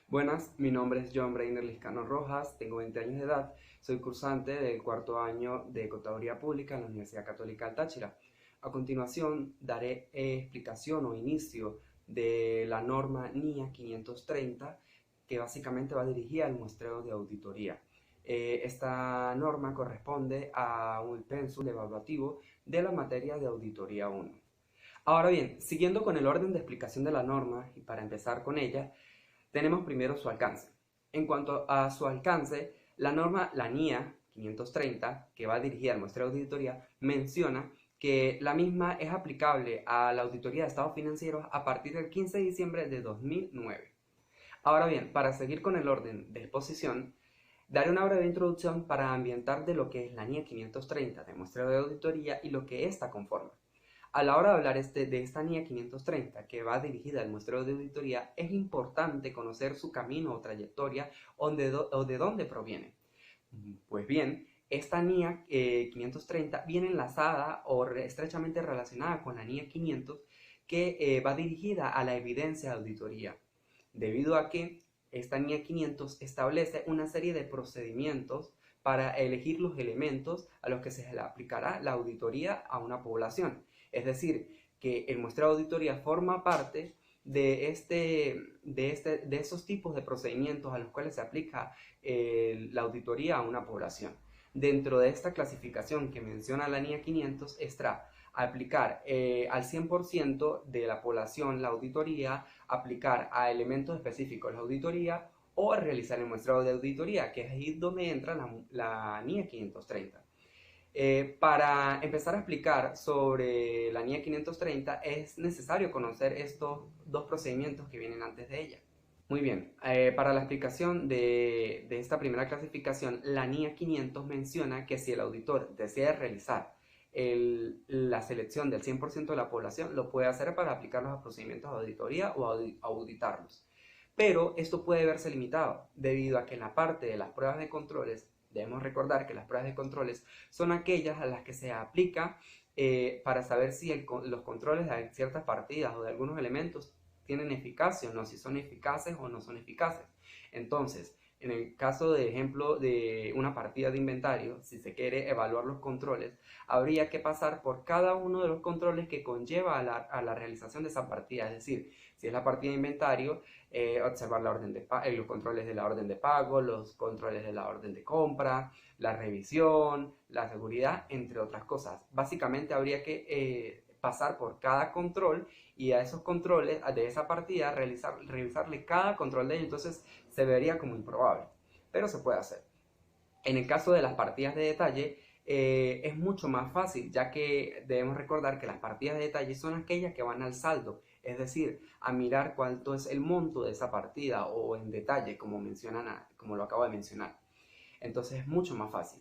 Buenas, mi nombre es John Brainer Liscano Rojas, tengo 20 años de edad, soy cursante del cuarto año de Contaduría Pública en la Universidad Católica del Táchira. A continuación, daré explicación o inicio de la norma NIA 530, que básicamente va dirigida al muestreo de auditoría. Esta norma corresponde a un pénsul evaluativo de la materia de Auditoría 1. Ahora bien, siguiendo con el orden de explicación de la norma, y para empezar con ella, tenemos primero su alcance. En cuanto a su alcance, la norma, la NIA 530, que va dirigida al muestreo de auditoría, menciona que la misma es aplicable a la auditoría de estados financieros a partir del 15 de diciembre de 2009. Ahora bien, para seguir con el orden de exposición, daré una breve introducción para ambientar de lo que es la NIA 530 de muestreo de auditoría y lo que ésta conforma. A la hora de hablar de esta NIA 530, que va dirigida al muestreo de auditoría, es importante conocer su camino o trayectoria o de dónde proviene. Pues bien, esta NIA 530 viene enlazada o estrechamente relacionada con la NIA 500, que va dirigida a la evidencia de auditoría, debido a que esta NIA 500 establece una serie de procedimientos para elegir los elementos a los que se le aplicará la auditoría a una población. Es decir, que el muestreo de auditoría forma parte de esos tipos de procedimientos a los cuales se aplica la auditoría a una población. Dentro de esta clasificación que menciona la NIA 500 está aplicar al 100% de la población la auditoría, aplicar a elementos específicos la auditoría o realizar el muestreo de auditoría, que es ahí donde entra la NIA 530. Para empezar a explicar sobre la NIA 530 es necesario conocer estos dos procedimientos que vienen antes de ella. Muy bien, para la explicación de esta primera clasificación, la NIA 500 menciona que si el auditor desea realizar la selección del 100% de la población, lo puede hacer para aplicar los procedimientos de auditoría o auditarlos. Pero esto puede verse limitado debido a que en la parte de las pruebas de controles, debemos recordar que las pruebas de controles son aquellas a las que se aplica para saber si los controles de ciertas partidas o de algunos elementos tienen eficacia o no, si son eficaces o no son eficaces. Entonces, en el caso de ejemplo de una partida de inventario, si se quiere evaluar los controles, habría que pasar por cada uno de los controles que conlleva a la realización de esa partida. Es decir, si es la partida de inventario, observar la orden de los controles de la orden de pago, los controles de la orden de compra, la revisión, la seguridad, entre otras cosas. Básicamente habría que pasar por cada control y a esos controles de esa partida revisarle cada control de ellos. Entonces se vería como improbable, pero se puede hacer. En el caso de las partidas de detalle, es mucho más fácil, ya que debemos recordar que las partidas de detalle son aquellas que van al saldo, es decir, a mirar cuánto es el monto de esa partida o en detalle, como lo acabo de mencionar. Entonces es mucho más fácil.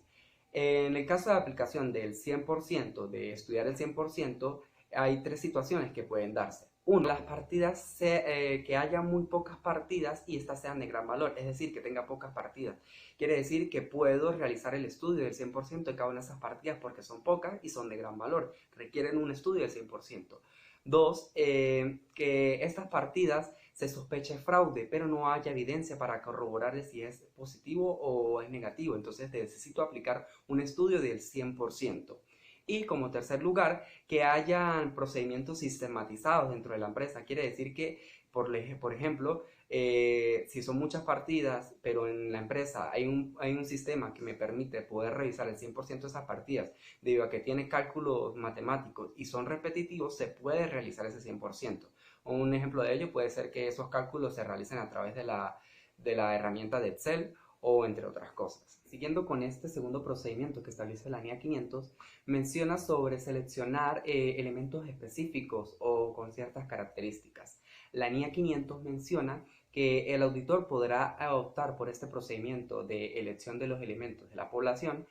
En el caso de aplicación del 100%, de estudiar el 100%, hay tres situaciones que pueden darse. Uno, las partidas, que haya muy pocas partidas y estas sean de gran valor, es decir, que tenga pocas partidas. Quiere decir que puedo realizar el estudio del 100% de cada una de esas partidas porque son pocas y son de gran valor, requieren un estudio del 100%. Dos, que estas partidas se sospeche fraude, pero no haya evidencia para corroborar si es positivo o es negativo. Entonces necesito aplicar un estudio del 100%. Y como tercer lugar, que hayan procedimientos sistematizados dentro de la empresa. Quiere decir que, por ejemplo, si son muchas partidas, pero en la empresa hay un sistema que me permite poder revisar el 100% de esas partidas, debido a que tiene cálculos matemáticos y son repetitivos, se puede realizar ese 100%. Un ejemplo de ello puede ser que esos cálculos se realicen a través de la herramienta de Excel o entre otras cosas. Siguiendo con este segundo procedimiento que establece la NIA 500, menciona sobre seleccionar elementos específicos o con ciertas características. La NIA 500 menciona que el auditor podrá optar por este procedimiento de elección de los elementos de la población,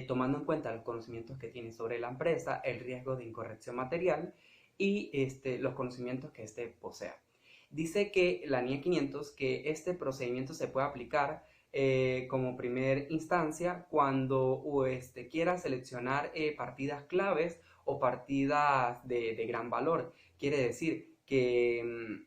tomando en cuenta los conocimientos que tiene sobre la empresa, el riesgo de incorrección material y los conocimientos que éste posea. Dice que la NIA 500 que este procedimiento se puede aplicar como primer instancia cuando quiera seleccionar partidas claves o partidas de gran valor. Quiere decir que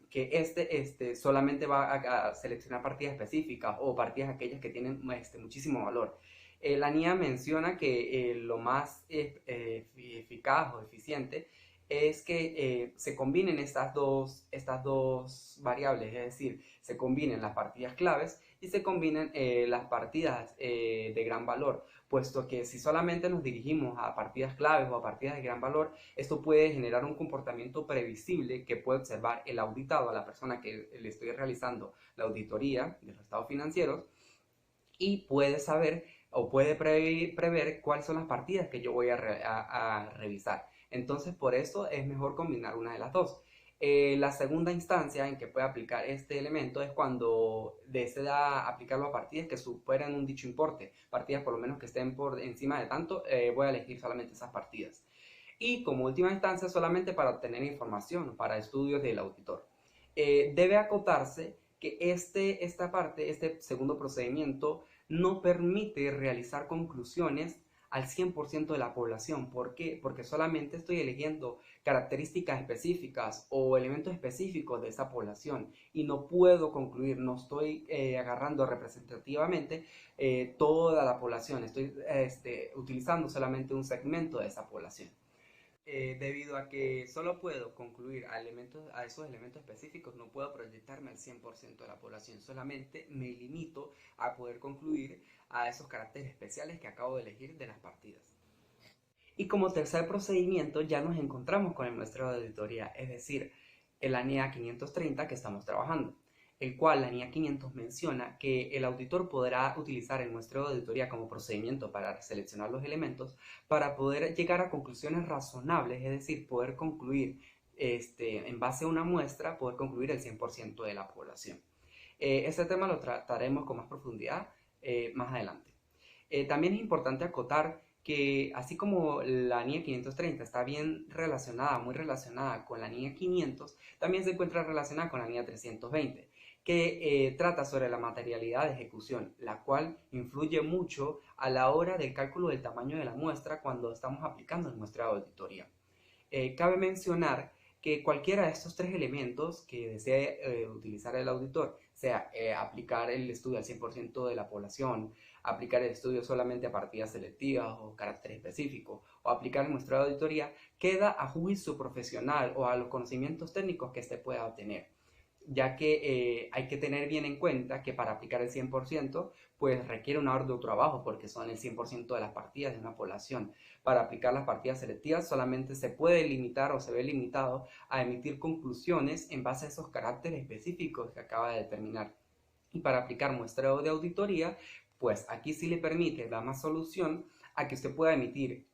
solamente va a seleccionar partidas específicas o partidas aquellas que tienen muchísimo valor. La NIA menciona que lo más eficaz o eficiente es que se combinen estas dos variables, es decir, se combinen las partidas claves y se combinen las partidas de gran valor, puesto que si solamente nos dirigimos a partidas claves o a partidas de gran valor, esto puede generar un comportamiento previsible que puede observar el auditado, a la persona que le estoy realizando la auditoría de los estados financieros, y puede saber o puede prever cuáles son las partidas que yo voy a revisar. Entonces, por eso es mejor combinar una de las dos. La segunda instancia en que puede aplicar este elemento es cuando desea aplicarlo a partidas que superan un dicho importe, partidas por lo menos que estén por encima de tanto, voy a elegir solamente esas partidas. Y como última instancia, solamente para obtener información para estudios del auditor. Debe acotarse que este segundo procedimiento no permite realizar conclusiones al 100% de la población. ¿Por qué? Porque solamente estoy eligiendo características específicas o elementos específicos de esa población y no puedo concluir, no estoy agarrando representativamente toda la población, estoy utilizando solamente un segmento de esa población. Debido a que solo puedo concluir a esos elementos específicos, no puedo proyectarme al 100% de la población, solamente me limito a poder concluir a esos caracteres especiales que acabo de elegir de las partidas. Y como tercer procedimiento ya nos encontramos con el muestreo de auditoría, es decir, el ANIA 530 que estamos trabajando, el cual la NIA 500 menciona que el auditor podrá utilizar el muestreo de auditoría como procedimiento para seleccionar los elementos para poder llegar a conclusiones razonables, es decir, poder concluir en base a una muestra, poder concluir el 100% de la población. Este tema lo trataremos con más profundidad más adelante. También es importante acotar que así como la NIA 530 está bien relacionada, muy relacionada con la NIA 500, también se encuentra relacionada con la NIA 320, que trata sobre la materialidad de ejecución, la cual influye mucho a la hora del cálculo del tamaño de la muestra cuando estamos aplicando el muestreo de auditoría. Cabe mencionar que cualquiera de estos tres elementos que desee utilizar el auditor, sea aplicar el estudio al 100% de la población, aplicar el estudio solamente a partidas selectivas o carácter específico, o aplicar el muestreo de auditoría, queda a juicio profesional o a los conocimientos técnicos que éste pueda obtener, ya que hay que tener bien en cuenta que para aplicar el 100% pues requiere un arduo trabajo porque son el 100% de las partidas de una población. Para aplicar las partidas selectivas solamente se puede limitar o se ve limitado a emitir conclusiones en base a esos caracteres específicos que acaba de determinar. Y para aplicar muestreo de auditoría, pues aquí sí le permite, da más solución a que usted pueda emitir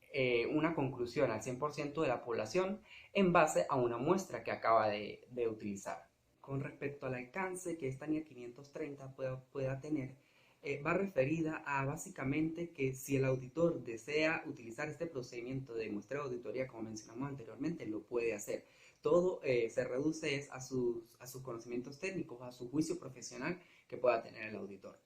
una conclusión al 100% de la población en base a una muestra que acaba de utilizar. Con respecto al alcance que esta NIA 530 pueda tener, va referida a básicamente que si el auditor desea utilizar este procedimiento de muestreo de auditoría como mencionamos anteriormente, lo puede hacer. Todo se reduce a sus conocimientos técnicos, a su juicio profesional que pueda tener el auditor.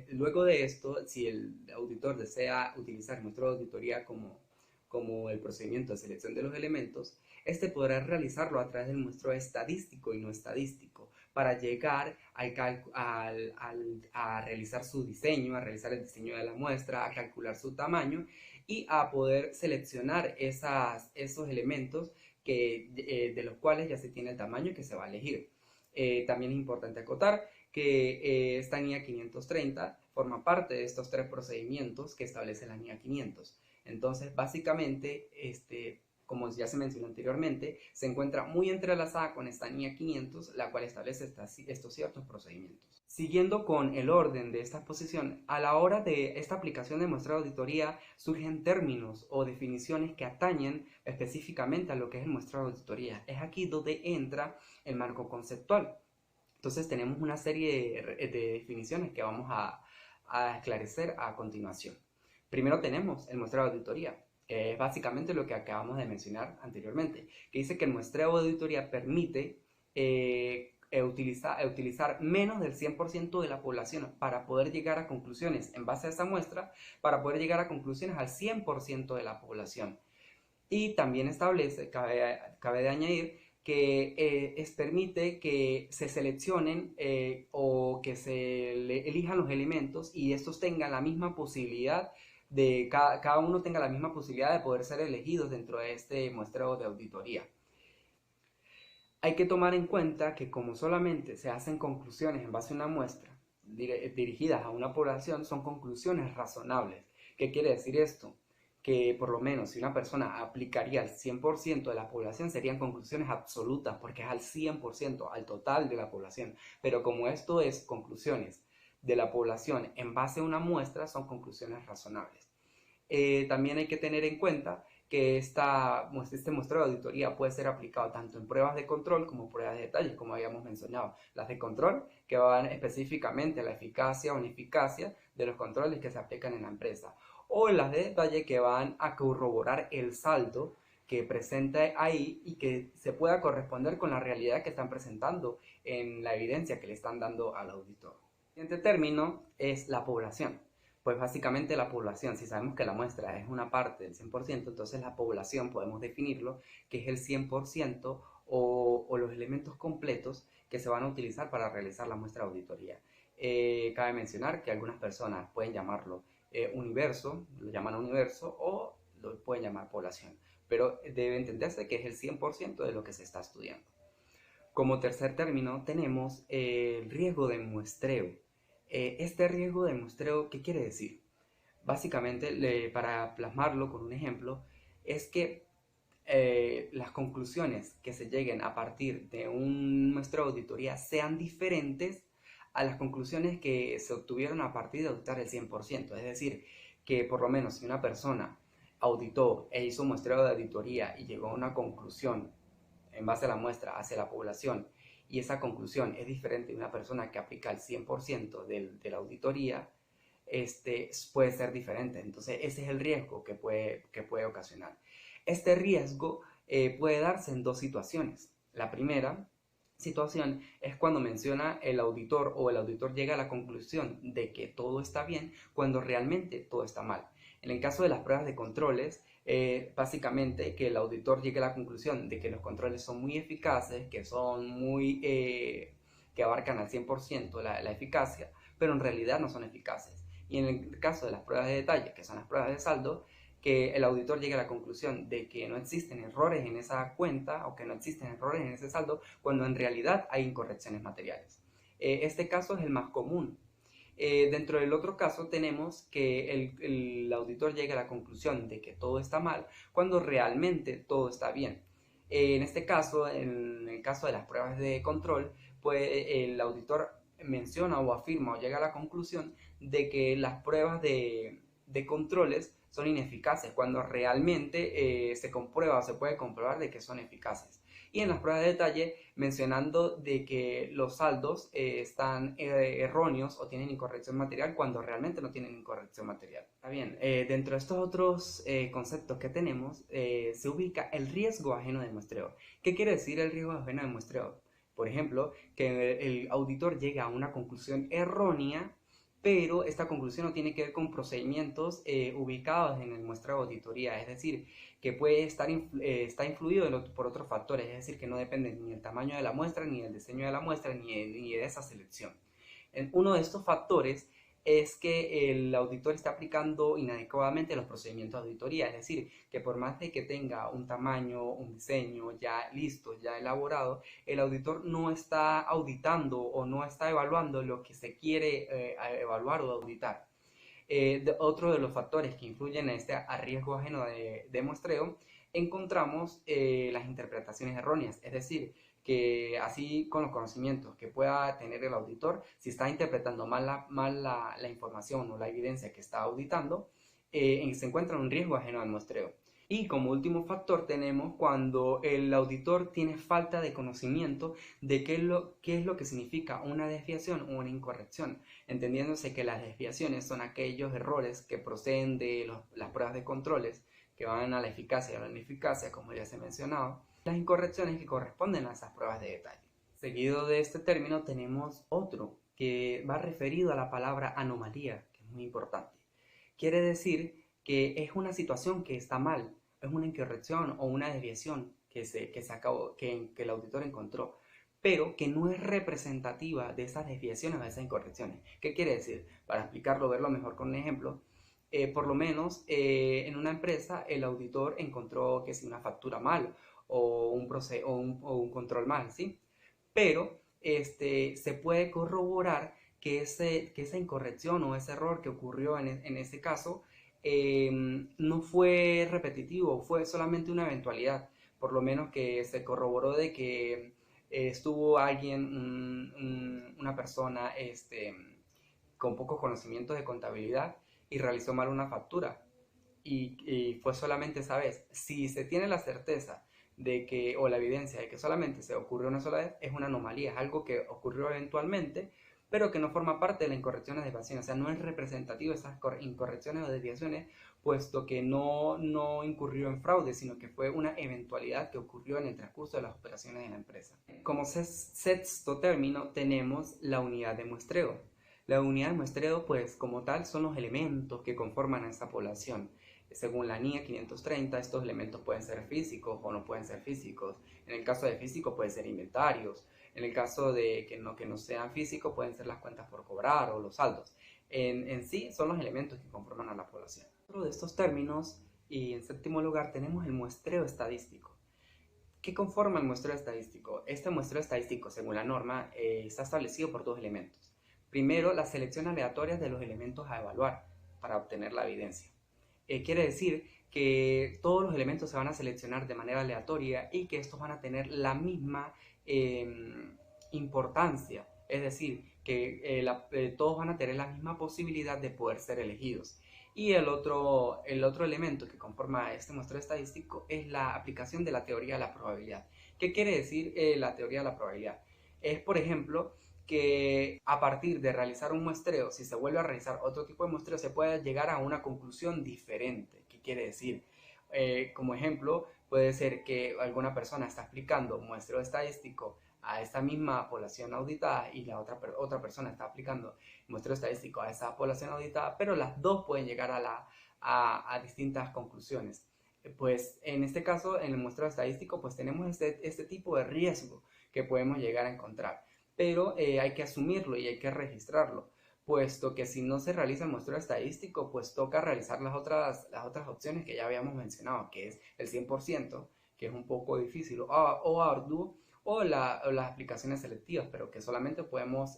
Luego de esto, si el auditor desea utilizar el muestreo de auditoría como el procedimiento de selección de los elementos, este podrá realizarlo a través del muestreo estadístico y no estadístico para llegar a realizar su diseño, a realizar el diseño de la muestra, a calcular su tamaño y a poder seleccionar esos elementos de los cuales ya se tiene el tamaño que se va a elegir. También es importante acotar que esta NIA 530 forma parte de estos tres procedimientos que establece la NIA 500. Entonces, básicamente, como ya se mencionó anteriormente, se encuentra muy entrelazada con esta NIA 500, la cual establece estos ciertos procedimientos. Siguiendo con el orden de esta exposición, a la hora de esta aplicación de muestreo de auditoría surgen términos o definiciones que atañen específicamente a lo que es el muestreo de auditoría. Es aquí donde entra el marco conceptual. Entonces tenemos una serie de definiciones que vamos a esclarecer a continuación. Primero tenemos el muestreo de auditoría, que es básicamente lo que acabamos de mencionar anteriormente, que dice que el muestreo de auditoría permite utilizar menos del 100% de la población para poder llegar a conclusiones en base a esa muestra, para poder llegar a conclusiones al 100% de la población. Y también establece, cabe de añadir, que permite que se seleccionen o que elijan los elementos y estos tengan la misma posibilidad de cada uno tenga la misma posibilidad de poder ser elegidos dentro de este muestreo de auditoría. Hay que tomar en cuenta que como solamente se hacen conclusiones en base a una muestra dirigidas a una población, son conclusiones razonables. ¿Qué quiere decir esto? Que por lo menos si una persona aplicaría al 100% de la población, serían conclusiones absolutas, porque es al 100%, al total de la población. Pero como esto es conclusiones de la población en base a una muestra, son conclusiones razonables. También hay que tener en cuenta que este muestreo de auditoría puede ser aplicado tanto en pruebas de control como pruebas de detalle, como habíamos mencionado. Las de control, que van específicamente a la eficacia o ineficacia de los controles que se aplican en la empresa, o las de detalle, que van a corroborar el saldo que presenta ahí y que se pueda corresponder con la realidad que están presentando en la evidencia que le están dando al auditor. El siguiente término es la población. Pues básicamente la población, si sabemos que la muestra es una parte del 100%, entonces la población podemos definirlo que es el 100% o los elementos completos que se van a utilizar para realizar la muestra de auditoría. Cabe mencionar que algunas personas pueden llamarlo universo, lo llaman universo, o lo pueden llamar población, pero debe entenderse que es el 100% de lo que se está estudiando. Como tercer término tenemos el riesgo de muestreo. Este riesgo de muestreo, ¿qué quiere decir? Básicamente, para plasmarlo con un ejemplo, es que las conclusiones que se lleguen a partir de un muestreo de auditoría sean diferentes a las conclusiones que se obtuvieron a partir de auditar el 100%. Es decir, que por lo menos si una persona auditó e hizo un muestreo de auditoría y llegó a una conclusión en base a la muestra hacia la población, y esa conclusión es diferente de una persona que aplica el 100% de la auditoría, puede ser diferente. Entonces ese es el riesgo que puede ocasionar. Este riesgo puede darse en dos situaciones. La primera situación es cuando menciona el auditor o el auditor llega a la conclusión de que todo está bien cuando realmente todo está mal. En el caso de las pruebas de controles, básicamente que el auditor llegue a la conclusión de que los controles son muy eficaces, que son que abarcan al 100% la eficacia, pero en realidad no son eficaces. Y en el caso de las pruebas de detalle, que son las pruebas de saldo, que el auditor llegue a la conclusión de que no existen errores en esa cuenta o que no existen errores en ese saldo, cuando en realidad hay incorrecciones materiales. Este caso es el más común. Dentro del otro caso tenemos que el auditor llega a la conclusión de que todo está mal cuando realmente todo está bien. En este caso, en el caso de las pruebas de control, pues el auditor menciona o afirma o llega a la conclusión de que las pruebas de controles son ineficaces cuando realmente se comprueba o se puede comprobar de que son eficaces. Y en las pruebas de detalle mencionando de que los saldos están erróneos o tienen incorrección material cuando realmente no tienen incorrección material. Está bien, dentro de estos otros conceptos que tenemos se ubica el riesgo ajeno de muestreo. ¿Qué quiere decir el riesgo ajeno de muestreo? Por ejemplo, que el auditor llega a una conclusión errónea, pero esta conclusión no tiene que ver con procedimientos ubicados en el muestreo de auditoría, es decir, que puede estar está influido por otros factores, es decir, que no depende ni del tamaño de la muestra, ni del diseño de la muestra, ni de esa selección. Uno de estos factores es que el auditor está aplicando inadecuadamente los procedimientos de auditoría, es decir, que por más de que tenga un tamaño, un diseño ya listo, ya elaborado, el auditor no está auditando o no está evaluando lo que se quiere evaluar o auditar. Otro de los factores que influyen en este riesgo ajeno de muestreo, encontramos las interpretaciones erróneas, es decir, que así con los conocimientos que pueda tener el auditor, si está interpretando mal la información o la evidencia que está auditando, se encuentra un riesgo ajeno al muestreo. Y como último factor tenemos cuando el auditor tiene falta de conocimiento de qué es lo que significa una desviación o una incorrección, entendiéndose que las desviaciones son aquellos errores que proceden de las pruebas de controles que van a la eficacia y a la ineficacia, como ya se mencionaba, las incorrecciones que corresponden a esas pruebas de detalle. Seguido de este término tenemos otro que va referido a la palabra anomalía, que es muy importante. Quiere decir que es una situación que está mal, es una incorrección o una desviación que el auditor encontró, pero que no es representativa de esas desviaciones o de esas incorrecciones. ¿Qué quiere decir? Para explicarlo, verlo mejor con un ejemplo, por lo menos en una empresa el auditor encontró que si una factura mal o un control mal, ¿sí? Pero se puede corroborar que esa incorrección o ese error que ocurrió en ese caso no fue repetitivo, fue solamente una eventualidad. Por lo menos que se corroboró de que estuvo alguien, una persona con pocos conocimientos de contabilidad y realizó mal una factura. Y fue solamente esa vez. Si se tiene la certeza de que, o la evidencia de que solamente se ocurrió una sola vez, es una anomalía, es algo que ocurrió eventualmente, pero que no forma parte de las incorrecciones de desviaciones, o sea, no es representativo de esas incorrecciones o desviaciones, puesto que no incurrió en fraude, sino que fue una eventualidad que ocurrió en el transcurso de las operaciones de la empresa. Como sexto término tenemos la unidad de muestreo. La unidad de muestreo, pues como tal, son los elementos que conforman a esa población. Según la NIA 530, estos elementos pueden ser físicos o no pueden ser físicos. En el caso de físicos pueden ser inventarios. En el caso de que no sean físicos pueden ser las cuentas por cobrar o los saldos. En sí son los elementos que conforman a la población. Otro de estos términos, y en séptimo lugar tenemos el muestreo estadístico. ¿Qué conforma el muestreo estadístico? Este muestreo estadístico, según la norma, está establecido por dos elementos. Primero, la selección aleatoria de los elementos a evaluar para obtener la evidencia. Quiere decir que todos los elementos se van a seleccionar de manera aleatoria y que estos van a tener la misma importancia, es decir, que todos van a tener la misma posibilidad de poder ser elegidos. Y el otro elemento que conforma este muestreo estadístico es la aplicación de la teoría de la probabilidad. ¿Qué quiere decir la teoría de la probabilidad? Es, por ejemplo, que a partir de realizar un muestreo, si se vuelve a realizar otro tipo de muestreo, se puede llegar a una conclusión diferente. ¿Qué quiere decir? Como ejemplo, puede ser que alguna persona está aplicando un muestreo estadístico a esta misma población auditada y la otra persona está aplicando muestreo estadístico a esa población auditada, pero las dos pueden llegar a distintas conclusiones. Pues en este caso, en el muestreo estadístico, pues tenemos este tipo de riesgo que podemos llegar a encontrar, pero hay que asumirlo y hay que registrarlo, puesto que si no se realiza el muestreo estadístico, pues toca realizar las otras opciones que ya habíamos mencionado, que es el 100%, que es un poco difícil o arduo, o las aplicaciones selectivas, pero que solamente podemos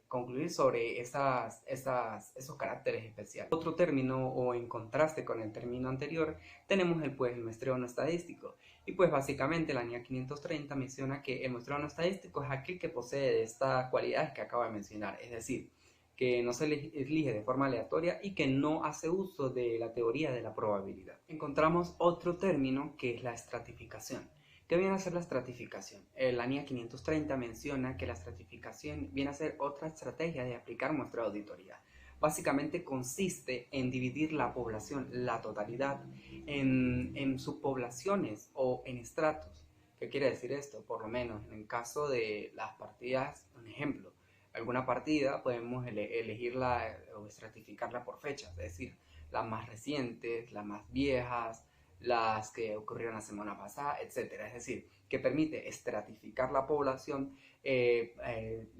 concluir sobre esos caracteres especiales. Otro término, o en contraste con el término anterior, tenemos el muestreo no estadístico. Y pues básicamente la NIA 530 menciona que el muestreo no estadístico es aquel que posee estas cualidades que acabo de mencionar, es decir, que no se elige de forma aleatoria y que no hace uso de la teoría de la probabilidad. Encontramos otro término que es la estratificación. ¿Qué viene a ser la estratificación? La NIA 530 menciona que la estratificación viene a ser otra estrategia de aplicar muestreo de auditoría. Básicamente consiste en dividir la población, la totalidad, en subpoblaciones o en estratos. ¿Qué quiere decir esto? Por lo menos en el caso de las partidas, un ejemplo, alguna partida podemos elegirla o estratificarla por fechas, es decir, las más recientes, las más viejas, las que ocurrieron la semana pasada, etcétera. Es decir, que permite estratificar la población,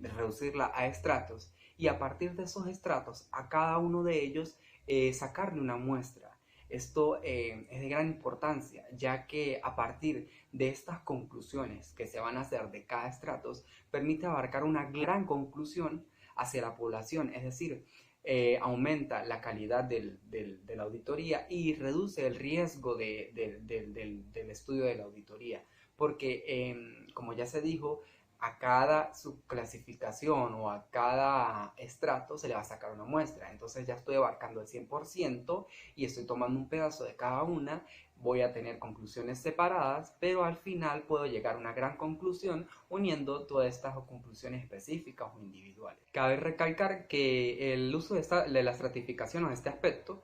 reducirla a estratos y a partir de esos estratos, a cada uno de ellos sacarle una muestra. Esto es de gran importancia, ya que a partir de estas conclusiones que se van a hacer de cada estrato, permite abarcar una gran conclusión hacia la población, es decir, aumenta la calidad de la auditoría y reduce el riesgo del estudio de la auditoría, porque como ya se dijo, a cada subclasificación o a cada estrato se le va a sacar una muestra. Entonces ya estoy abarcando el 100% y estoy tomando un pedazo de cada una. Voy a tener conclusiones separadas, pero al final puedo llegar a una gran conclusión uniendo todas estas conclusiones específicas o individuales. Cabe recalcar que el uso de la estratificación en este aspecto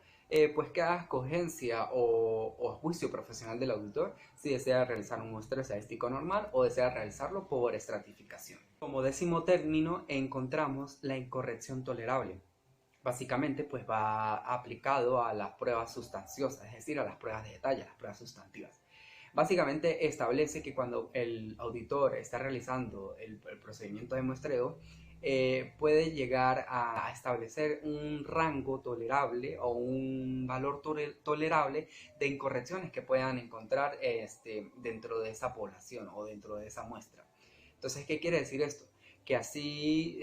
pues queda a escogencia o juicio profesional del auditor si desea realizar un muestreo estadístico normal o desea realizarlo por estratificación. Como décimo término encontramos la incorrección tolerable. Básicamente pues va aplicado a las pruebas sustanciosas, es decir, a las pruebas de detalle, a las pruebas sustantivas. Básicamente establece que cuando el auditor está realizando el procedimiento de muestreo, puede llegar a establecer un rango tolerable o un valor tolerable de incorrecciones que puedan encontrar dentro de esa población o dentro de esa muestra. Entonces, ¿qué quiere decir esto? Que así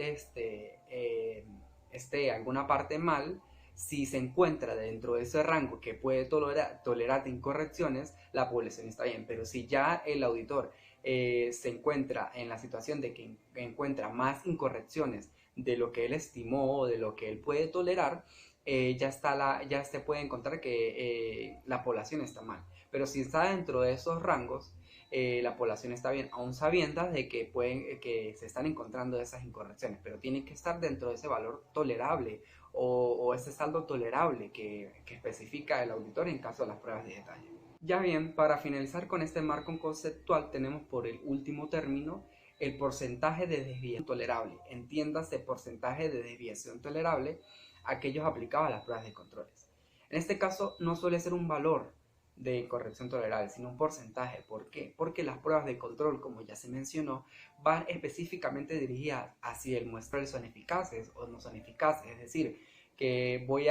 esté alguna parte mal, si se encuentra dentro de ese rango que puede tolerar incorrecciones, la población está bien. Pero si ya el auditor se encuentra en la situación de que encuentra más incorrecciones de lo que él estimó o de lo que él puede tolerar, ya se puede encontrar que la población está mal. Pero si está dentro de esos rangos, la población está bien, aún sabiendo de que se están encontrando esas incorrecciones, pero tiene que estar dentro de ese valor tolerable o ese saldo tolerable que especifica el auditor en caso de las pruebas de detalle. Ya bien, para finalizar con este marco conceptual, tenemos por el último término el porcentaje de desviación tolerable. Entiéndase porcentaje de desviación tolerable, aquellos aplicados a las pruebas de controles. En este caso no suele ser un valor de corrección tolerable, sino un porcentaje. ¿Por qué? Porque las pruebas de control, como ya se mencionó, van específicamente dirigidas a si el muestreo son eficaces o no son eficaces. Es decir, que voy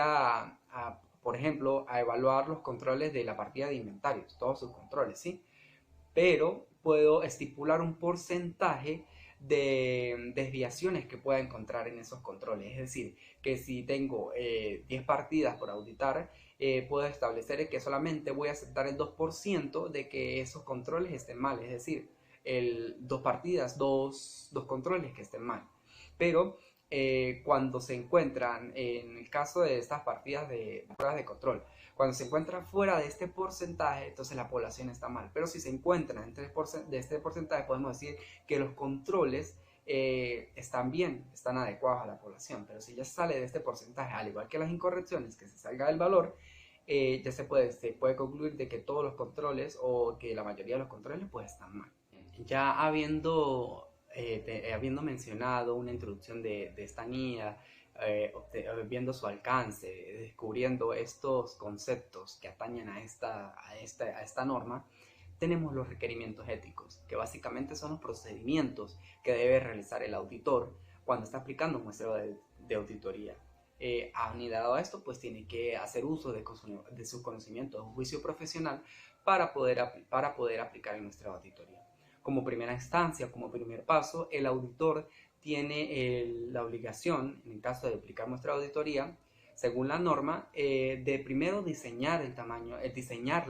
por ejemplo, a evaluar los controles de la partida de inventarios, todos sus controles, ¿sí? Pero puedo estipular un porcentaje de desviaciones que pueda encontrar en esos controles. Es decir, que si tengo 10 partidas por auditar, puedo establecer que solamente voy a aceptar el 2% de que esos controles estén mal. Es decir, dos partidas, dos controles que estén mal. Pero cuando se encuentran, en el caso de estas partidas de pruebas de control, cuando se encuentra fuera de este porcentaje, entonces la población está mal. Pero si se encuentra dentro de este porcentaje, podemos decir que los controles están bien, están adecuados a la población. Pero si ya sale de este porcentaje, al igual que las incorrecciones, que se salga del valor, ya se puede concluir de que todos los controles o que la mayoría de los controles pues están mal. Ya habiendo mencionado una introducción de esta NIA, viendo su alcance, descubriendo estos conceptos que atañen a esta norma, tenemos los requerimientos éticos, que básicamente son los procedimientos que debe realizar el auditor cuando está aplicando un muestreo de auditoría. Anidado a esto, pues tiene que hacer uso de su conocimiento de un juicio profesional para poder aplicar el muestreo de auditoría. Como primera instancia, como primer paso, el auditor tiene la obligación, en el caso de aplicar muestra de auditoría, según la norma, de primero diseñar el tamaño, diseñar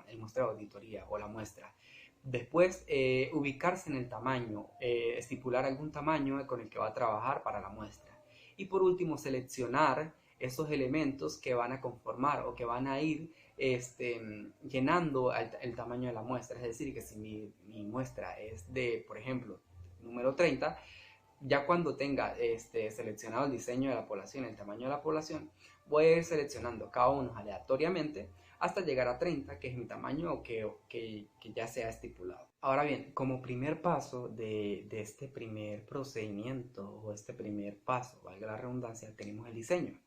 el muestreo de auditoría o la muestra. Después, ubicarse en el tamaño, estipular algún tamaño con el que va a trabajar para la muestra. Y por último, seleccionar esos elementos que van a conformar o que van a ir llenando el tamaño de la muestra. Es decir, que si mi muestra es de, por ejemplo, número 30, ya cuando tenga seleccionado el diseño de la población, el tamaño de la población, voy a ir seleccionando cada uno aleatoriamente hasta llegar a 30, que es mi tamaño que ya se ha estipulado. Ahora bien, como primer paso de este primer procedimiento o este primer paso, valga la redundancia, tenemos el diseño.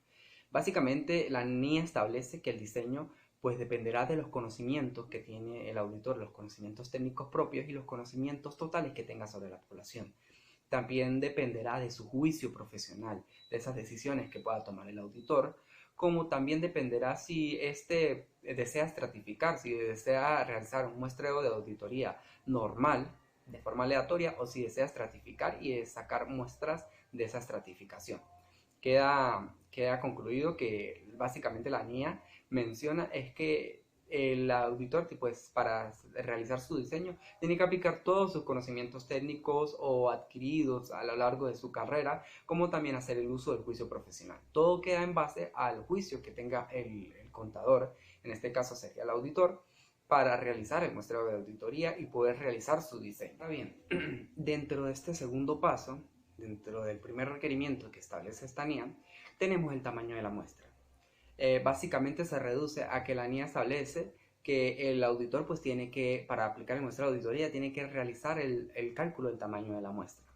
Básicamente, la NIA establece que el diseño pues dependerá de los conocimientos que tiene el auditor, los conocimientos técnicos propios y los conocimientos totales que tenga sobre la población. También dependerá de su juicio profesional, de esas decisiones que pueda tomar el auditor, como también dependerá si desea estratificar, si desea realizar un muestreo de auditoría normal, de forma aleatoria, o si desea estratificar y sacar muestras de esa estratificación. Queda concluido que básicamente la NIA menciona es que el auditor, pues, para realizar su diseño, tiene que aplicar todos sus conocimientos técnicos o adquiridos a lo largo de su carrera, como también hacer el uso del juicio profesional. Todo queda en base al juicio que tenga el contador, en este caso sería el auditor, para realizar el muestreo de auditoría y poder realizar su diseño. Está bien, dentro de este segundo paso, dentro del primer requerimiento que establece esta NIA, tenemos el tamaño de la muestra. Básicamente se reduce a que la NIA establece que el auditor pues para aplicar el muestreo de auditoría, tiene que realizar el cálculo del tamaño de la muestra.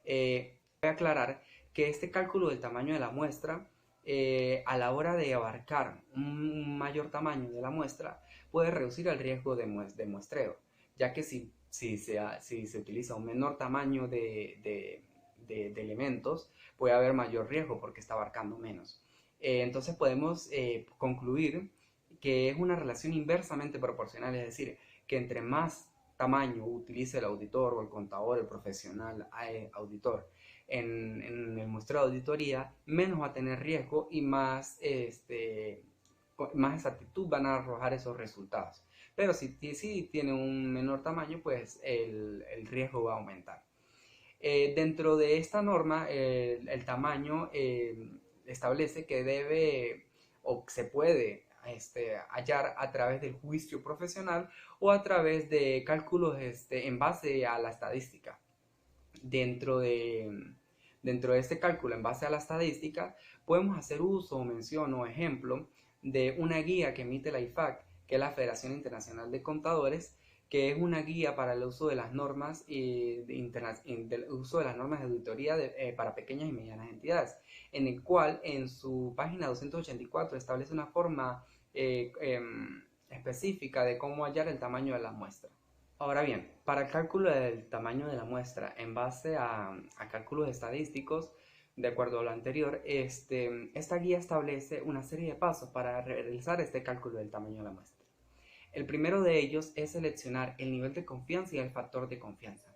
Voy a aclarar que este cálculo del tamaño de la muestra a la hora de abarcar un mayor tamaño de la muestra, puede reducir el riesgo de muestreo, ya que si se utiliza un menor tamaño de elementos, puede haber mayor riesgo porque está abarcando menos. Entonces podemos concluir que es una relación inversamente proporcional, es decir, que entre más tamaño utilice el auditor o el contador, el profesional auditor en el muestreo de auditoría, menos va a tener riesgo y más exactitud van a arrojar esos resultados. Pero si tiene un menor tamaño, pues el riesgo va a aumentar. Dentro de esta norma, el tamaño establece que debe o se puede hallar a través del juicio profesional o a través de cálculos en base a la estadística. Dentro de este cálculo en base a la estadística, podemos hacer uso o mención o ejemplo de una guía que emite la IFAC, que es la Federación Internacional de Contadores, que es una guía para el uso de las normas del uso de las normas de auditoría para pequeñas y medianas entidades, en el cual en su página 284 establece una forma específica de cómo hallar el tamaño de la muestra. Ahora bien, para el cálculo del tamaño de la muestra en base a cálculos estadísticos, de acuerdo a lo anterior, esta guía establece una serie de pasos para realizar este cálculo del tamaño de la muestra. El primero de ellos es seleccionar el nivel de confianza y el factor de confianza.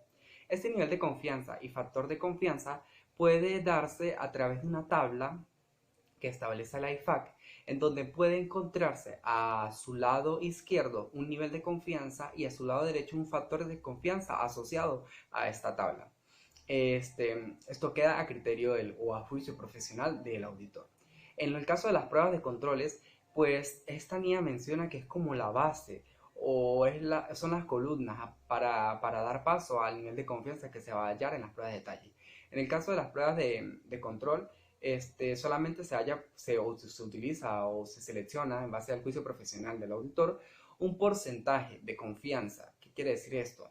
Este nivel de confianza y factor de confianza puede darse a través de una tabla que establece la IFAC, en donde puede encontrarse a su lado izquierdo un nivel de confianza y a su lado derecho un factor de confianza asociado a esta tabla. Esto queda a criterio o a juicio profesional del auditor. En el caso de las pruebas de controles, pues esta guía menciona que es como la base o son las columnas para dar paso al nivel de confianza que se va a hallar en las pruebas de detalle. En el caso de las pruebas de control, solamente se utiliza o se selecciona en base al juicio profesional del auditor un porcentaje de confianza. ¿Qué quiere decir esto?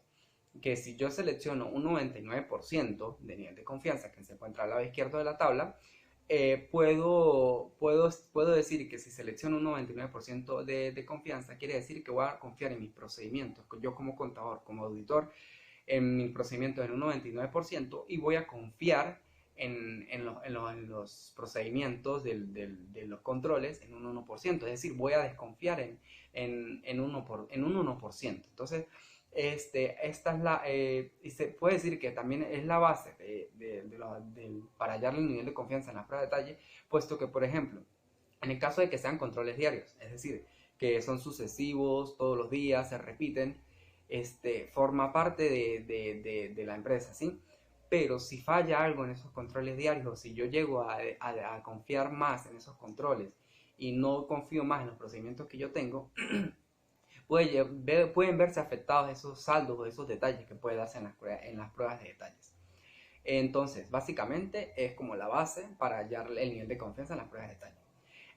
Que si yo selecciono un 99% de nivel de confianza que se encuentra al lado izquierdo de la tabla, puedo decir que si selecciono un 99% de confianza, quiere decir que voy a confiar en mis procedimientos, yo como contador, como auditor, en mis procedimientos en un 99% y voy a confiar en los procedimientos de los controles en un 1%, es decir, voy a desconfiar en un 1%. Entonces, esta es y se puede decir que también es la base para hallarle el nivel de confianza en la prueba de detalle, puesto que, por ejemplo, en el caso de que sean controles diarios, es decir, que son sucesivos, todos los días, se repiten, forma parte de la empresa, ¿sí? Pero si falla algo en esos controles diarios, o si yo llego a confiar más en esos controles y no confío más en los procedimientos que yo tengo, pueden verse afectados esos saldos o esos detalles que puede darse en las pruebas de detalles. Entonces, básicamente es como la base para hallar el nivel de confianza en las pruebas de detalle.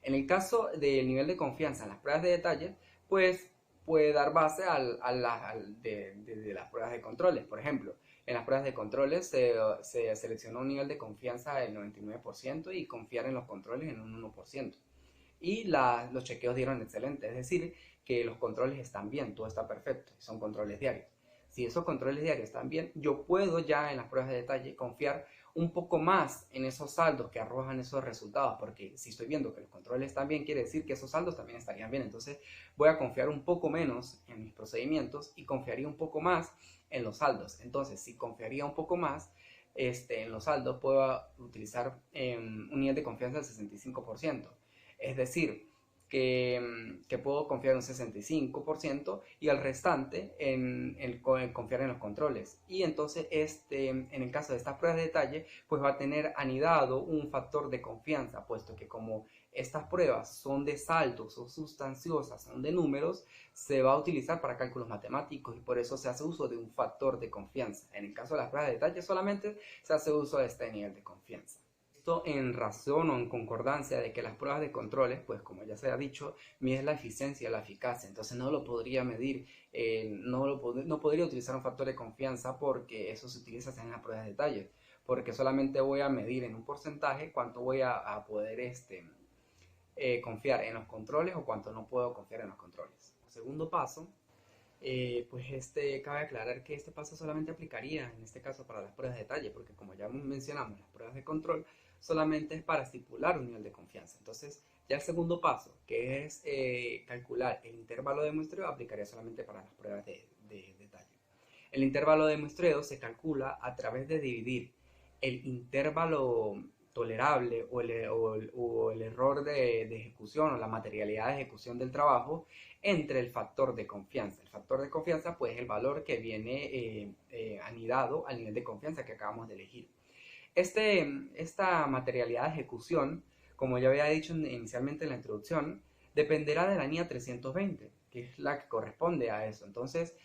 En el caso del nivel de confianza en las pruebas de detalle, pues puede dar base de las pruebas de controles. Por ejemplo, en las pruebas de controles se seleccionó un nivel de confianza del 99% y confiar en los controles en un 1%. Y los chequeos dieron excelente, es decir, que los controles están bien, todo está perfecto, son controles diarios. Si esos controles diarios están bien, yo puedo ya en las pruebas de detalle confiar un poco más en esos saldos que arrojan esos resultados, porque si estoy viendo que los controles están bien, quiere decir que esos saldos también estarían bien. Entonces voy a confiar un poco menos en mis procedimientos y confiaría un poco más en los saldos. Entonces, si confiaría un poco más en los saldos, puedo utilizar un nivel de confianza del 65%. Es decir, que puedo confiar un 65% y el restante en confiar en los controles. Y entonces en el caso de estas pruebas de detalle, pues va a tener anidado un factor de confianza, puesto que como estas pruebas son de saldos, son sustanciosas, son de números, se va a utilizar para cálculos matemáticos y por eso se hace uso de un factor de confianza. En el caso de las pruebas de detalle solamente se hace uso de este nivel de confianza. Esto en razón o en concordancia de que las pruebas de controles, pues como ya se ha dicho, mide la eficiencia y la eficacia, entonces no lo podría medir, no podría utilizar un factor de confianza porque eso se utiliza en las pruebas de detalle, porque solamente voy a medir en un porcentaje cuánto voy a poder confiar en los controles o cuánto no puedo confiar en los controles. Segundo paso, pues cabe aclarar que este paso solamente aplicaría en este caso para las pruebas de detalle, porque como ya mencionamos, las pruebas de control solamente es para estipular un nivel de confianza. Entonces, ya el segundo paso, que es calcular el intervalo de muestreo, aplicaría solamente para las pruebas de detalle. El intervalo de muestreo se calcula a través de dividir el intervalo tolerable o el error de ejecución o la materialidad de ejecución del trabajo entre el factor de confianza. El factor de confianza pues es el valor que viene anidado al nivel de confianza que acabamos de elegir. Esta materialidad de ejecución, como ya había dicho inicialmente en la introducción, dependerá de la NIA 320, que es la que corresponde a eso. Entonces,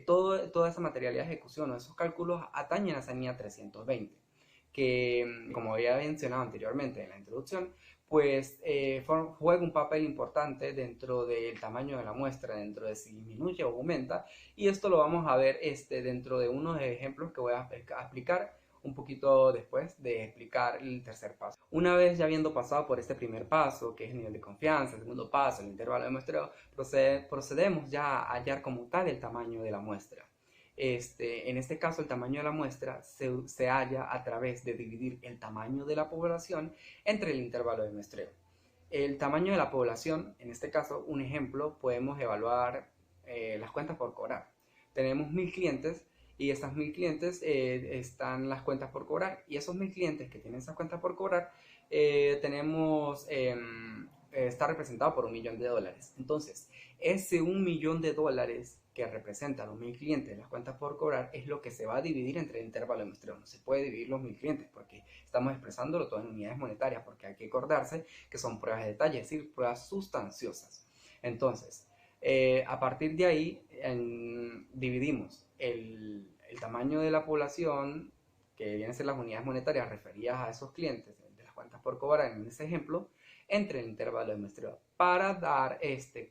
toda esa materialidad de ejecución o esos cálculos atañen a esa NIA 320, que, como había mencionado anteriormente en la introducción, pues juega un papel importante dentro del tamaño de la muestra, dentro de si disminuye o aumenta, y esto lo vamos a ver dentro de unos ejemplos que voy a explicar un poquito después de explicar el tercer paso. Una vez ya habiendo pasado por este primer paso, que es el nivel de confianza, el segundo paso, el intervalo de muestreo, procedemos ya a hallar como tal el tamaño de la muestra. En este caso, el tamaño de la muestra se halla a través de dividir el tamaño de la población entre el intervalo de muestreo. El tamaño de la población, en este caso, un ejemplo, podemos evaluar las cuentas por cobrar. Tenemos 1000 clientes y estas 1000 clientes están las cuentas por cobrar, y esos 1000 clientes que tienen esas cuentas por cobrar está representado por $1.000.000. Entonces, ese $1.000.000 que representa a los 1000 clientes de las cuentas por cobrar es lo que se va a dividir entre el intervalo de muestreo. No se puede dividir los 1000 clientes porque estamos expresándolo todo en unidades monetarias, porque hay que acordarse que son pruebas de detalle, es decir, pruebas sustanciosas. Entonces, a partir de ahí dividimos el tamaño de la población, que vienen a ser las unidades monetarias referidas a esos clientes de las cuentas por cobrar en ese ejemplo, entre el intervalo de muestreo, para dar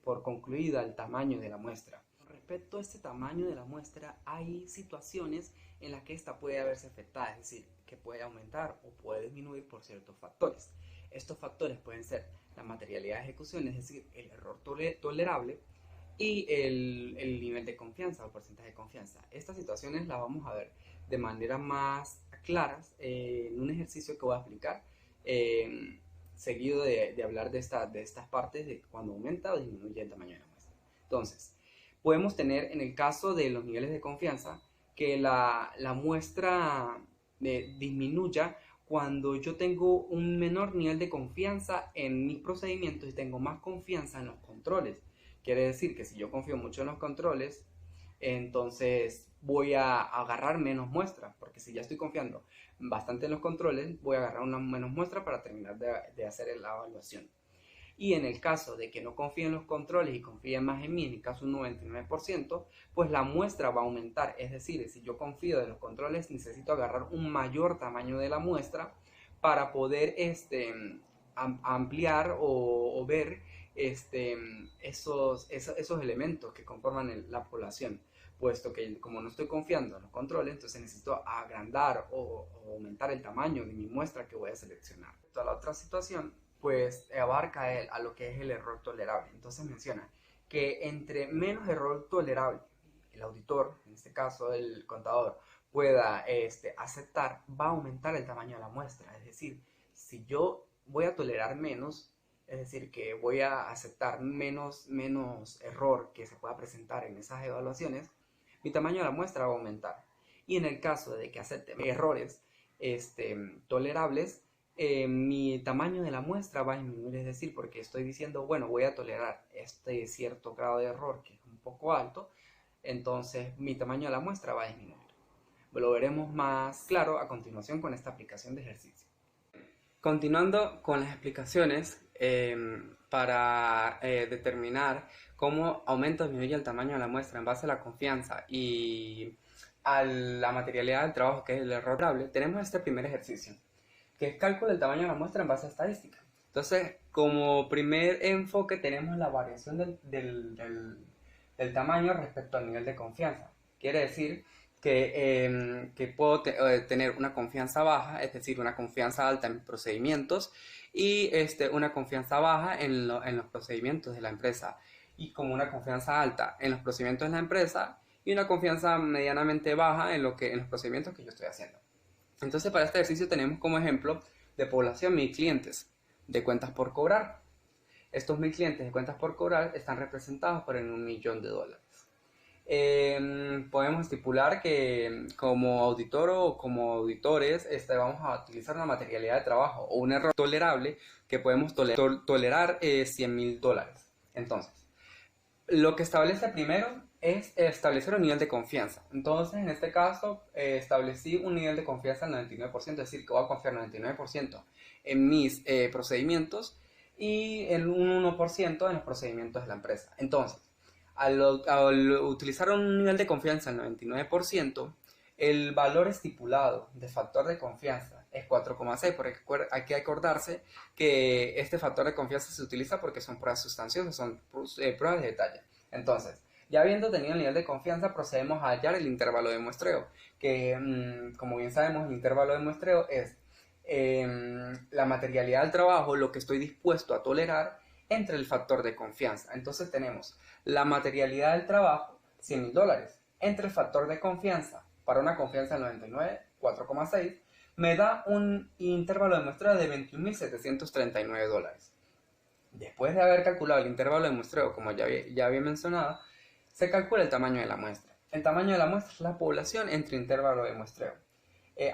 por concluida el tamaño de la muestra. Con respecto a este tamaño de la muestra, hay situaciones en las que esta puede verse afectada, es decir, que puede aumentar o puede disminuir por ciertos factores. Estos factores pueden ser la materialidad de ejecución, es decir, el error tolerable, y el nivel de confianza o porcentaje de confianza. Estas situaciones las vamos a ver de manera más claras en un ejercicio que voy a explicar seguido de hablar de estas partes de cuando aumenta o disminuye el tamaño de la muestra. Entonces, podemos tener en el caso de los niveles de confianza que la muestra disminuya cuando yo tengo un menor nivel de confianza en mis procedimientos y tengo más confianza en los controles. Quiere decir que si yo confío mucho en los controles, entonces voy a agarrar menos muestras, porque si ya estoy confiando bastante en los controles, voy a agarrar una menos muestra para terminar de hacer la evaluación. Y en el caso de que no confíe en los controles y confíe más en mí, en mi caso un 99%, pues la muestra va a aumentar. Es decir, si yo confío en los controles, necesito agarrar un mayor tamaño de la muestra para poder ampliar o ver esos elementos que conforman la población, puesto que como no estoy confiando en los controles, entonces necesito agrandar o aumentar el tamaño de mi muestra que voy a seleccionar. La otra situación pues abarca a lo que es el error tolerable. Entonces menciona que entre menos error tolerable el auditor, en este caso el contador, pueda aceptar, va a aumentar el tamaño de la muestra. Es decir, si yo voy a tolerar menos, es decir, que voy a aceptar menos error que se pueda presentar en esas evaluaciones, mi tamaño de la muestra va a aumentar. Y en el caso de que acepte errores tolerables, mi tamaño de la muestra va a disminuir, es decir, porque estoy diciendo, bueno, voy a tolerar este cierto grado de error que es un poco alto, entonces mi tamaño de la muestra va a disminuir. Lo veremos más claro a continuación con esta aplicación de ejercicio. Continuando con las explicaciones para determinar cómo aumenta o disminuye el tamaño de la muestra en base a la confianza y a la materialidad del trabajo, que es el error tolerable, tenemos este primer ejercicio, que es cálculo del tamaño de la muestra en base a estadística. Entonces, como primer enfoque tenemos la variación del tamaño respecto al nivel de confianza. Quiere decir que puedo tener una confianza baja, es decir, una confianza alta en mis procedimientos y una confianza baja en los procedimientos de la empresa. Y como una confianza alta en los procedimientos de la empresa y una confianza medianamente baja en los procedimientos que yo estoy haciendo. Entonces, para este ejercicio tenemos como ejemplo de población 1000 clientes de cuentas por cobrar. Estos 1000 clientes de cuentas por cobrar están representados por $1.000.000. Podemos estipular que como auditor o como auditores vamos a utilizar una materialidad de trabajo o un error tolerable que podemos tolerar $100.000. Entonces, lo que establece primero es establecer un nivel de confianza. Entonces, en este caso, establecí un nivel de confianza del 99%, es decir, que voy a confiar 99% en mis procedimientos y el 1% en los procedimientos de la empresa. Entonces, al utilizar un nivel de confianza del 99%, el valor estipulado de factor de confianza es 4,6, porque hay que acordarse que este factor de confianza se utiliza porque son pruebas sustanciosas, son pruebas de detalle. Entonces, ya habiendo tenido el nivel de confianza, procedemos a hallar el intervalo de muestreo, que como bien sabemos, el intervalo de muestreo es la materialidad del trabajo, lo que estoy dispuesto a tolerar entre el factor de confianza. Entonces tenemos la materialidad del trabajo, $100.000, entre el factor de confianza, para una confianza del 99, 4,6, me da un intervalo de muestreo de $21.739. Después de haber calculado el intervalo de muestreo, como ya había mencionado, se calcula el tamaño de la muestra. El tamaño de la muestra es la población entre intervalo de muestreo.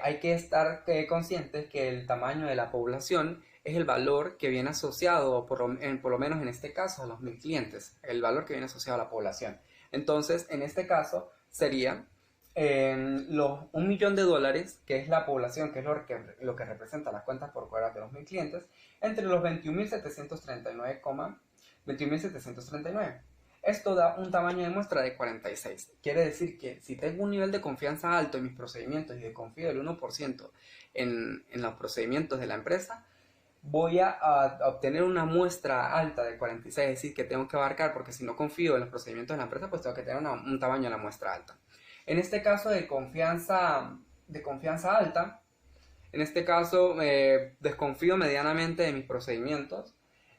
Hay que estar conscientes que el tamaño de la población es el valor que viene asociado, por lo menos en este caso, a los 1000 clientes, el valor que viene asociado a la población. Entonces, en este caso, sería los $1.000.000, que es la población, que es lo que representa las cuentas por cobrar de los 1000 clientes, entre los 21.739. Esto da un tamaño de muestra de 46. Quiere decir que si tengo un nivel de confianza alto en mis procedimientos y de confío del 1% en los procedimientos de la empresa, voy a obtener una muestra alta de 46, es decir, que tengo que abarcar, porque si no confío en los procedimientos de la empresa, pues tengo que tener un tamaño de la muestra alta. En este caso de confianza alta, en este caso desconfío medianamente de mis procedimientos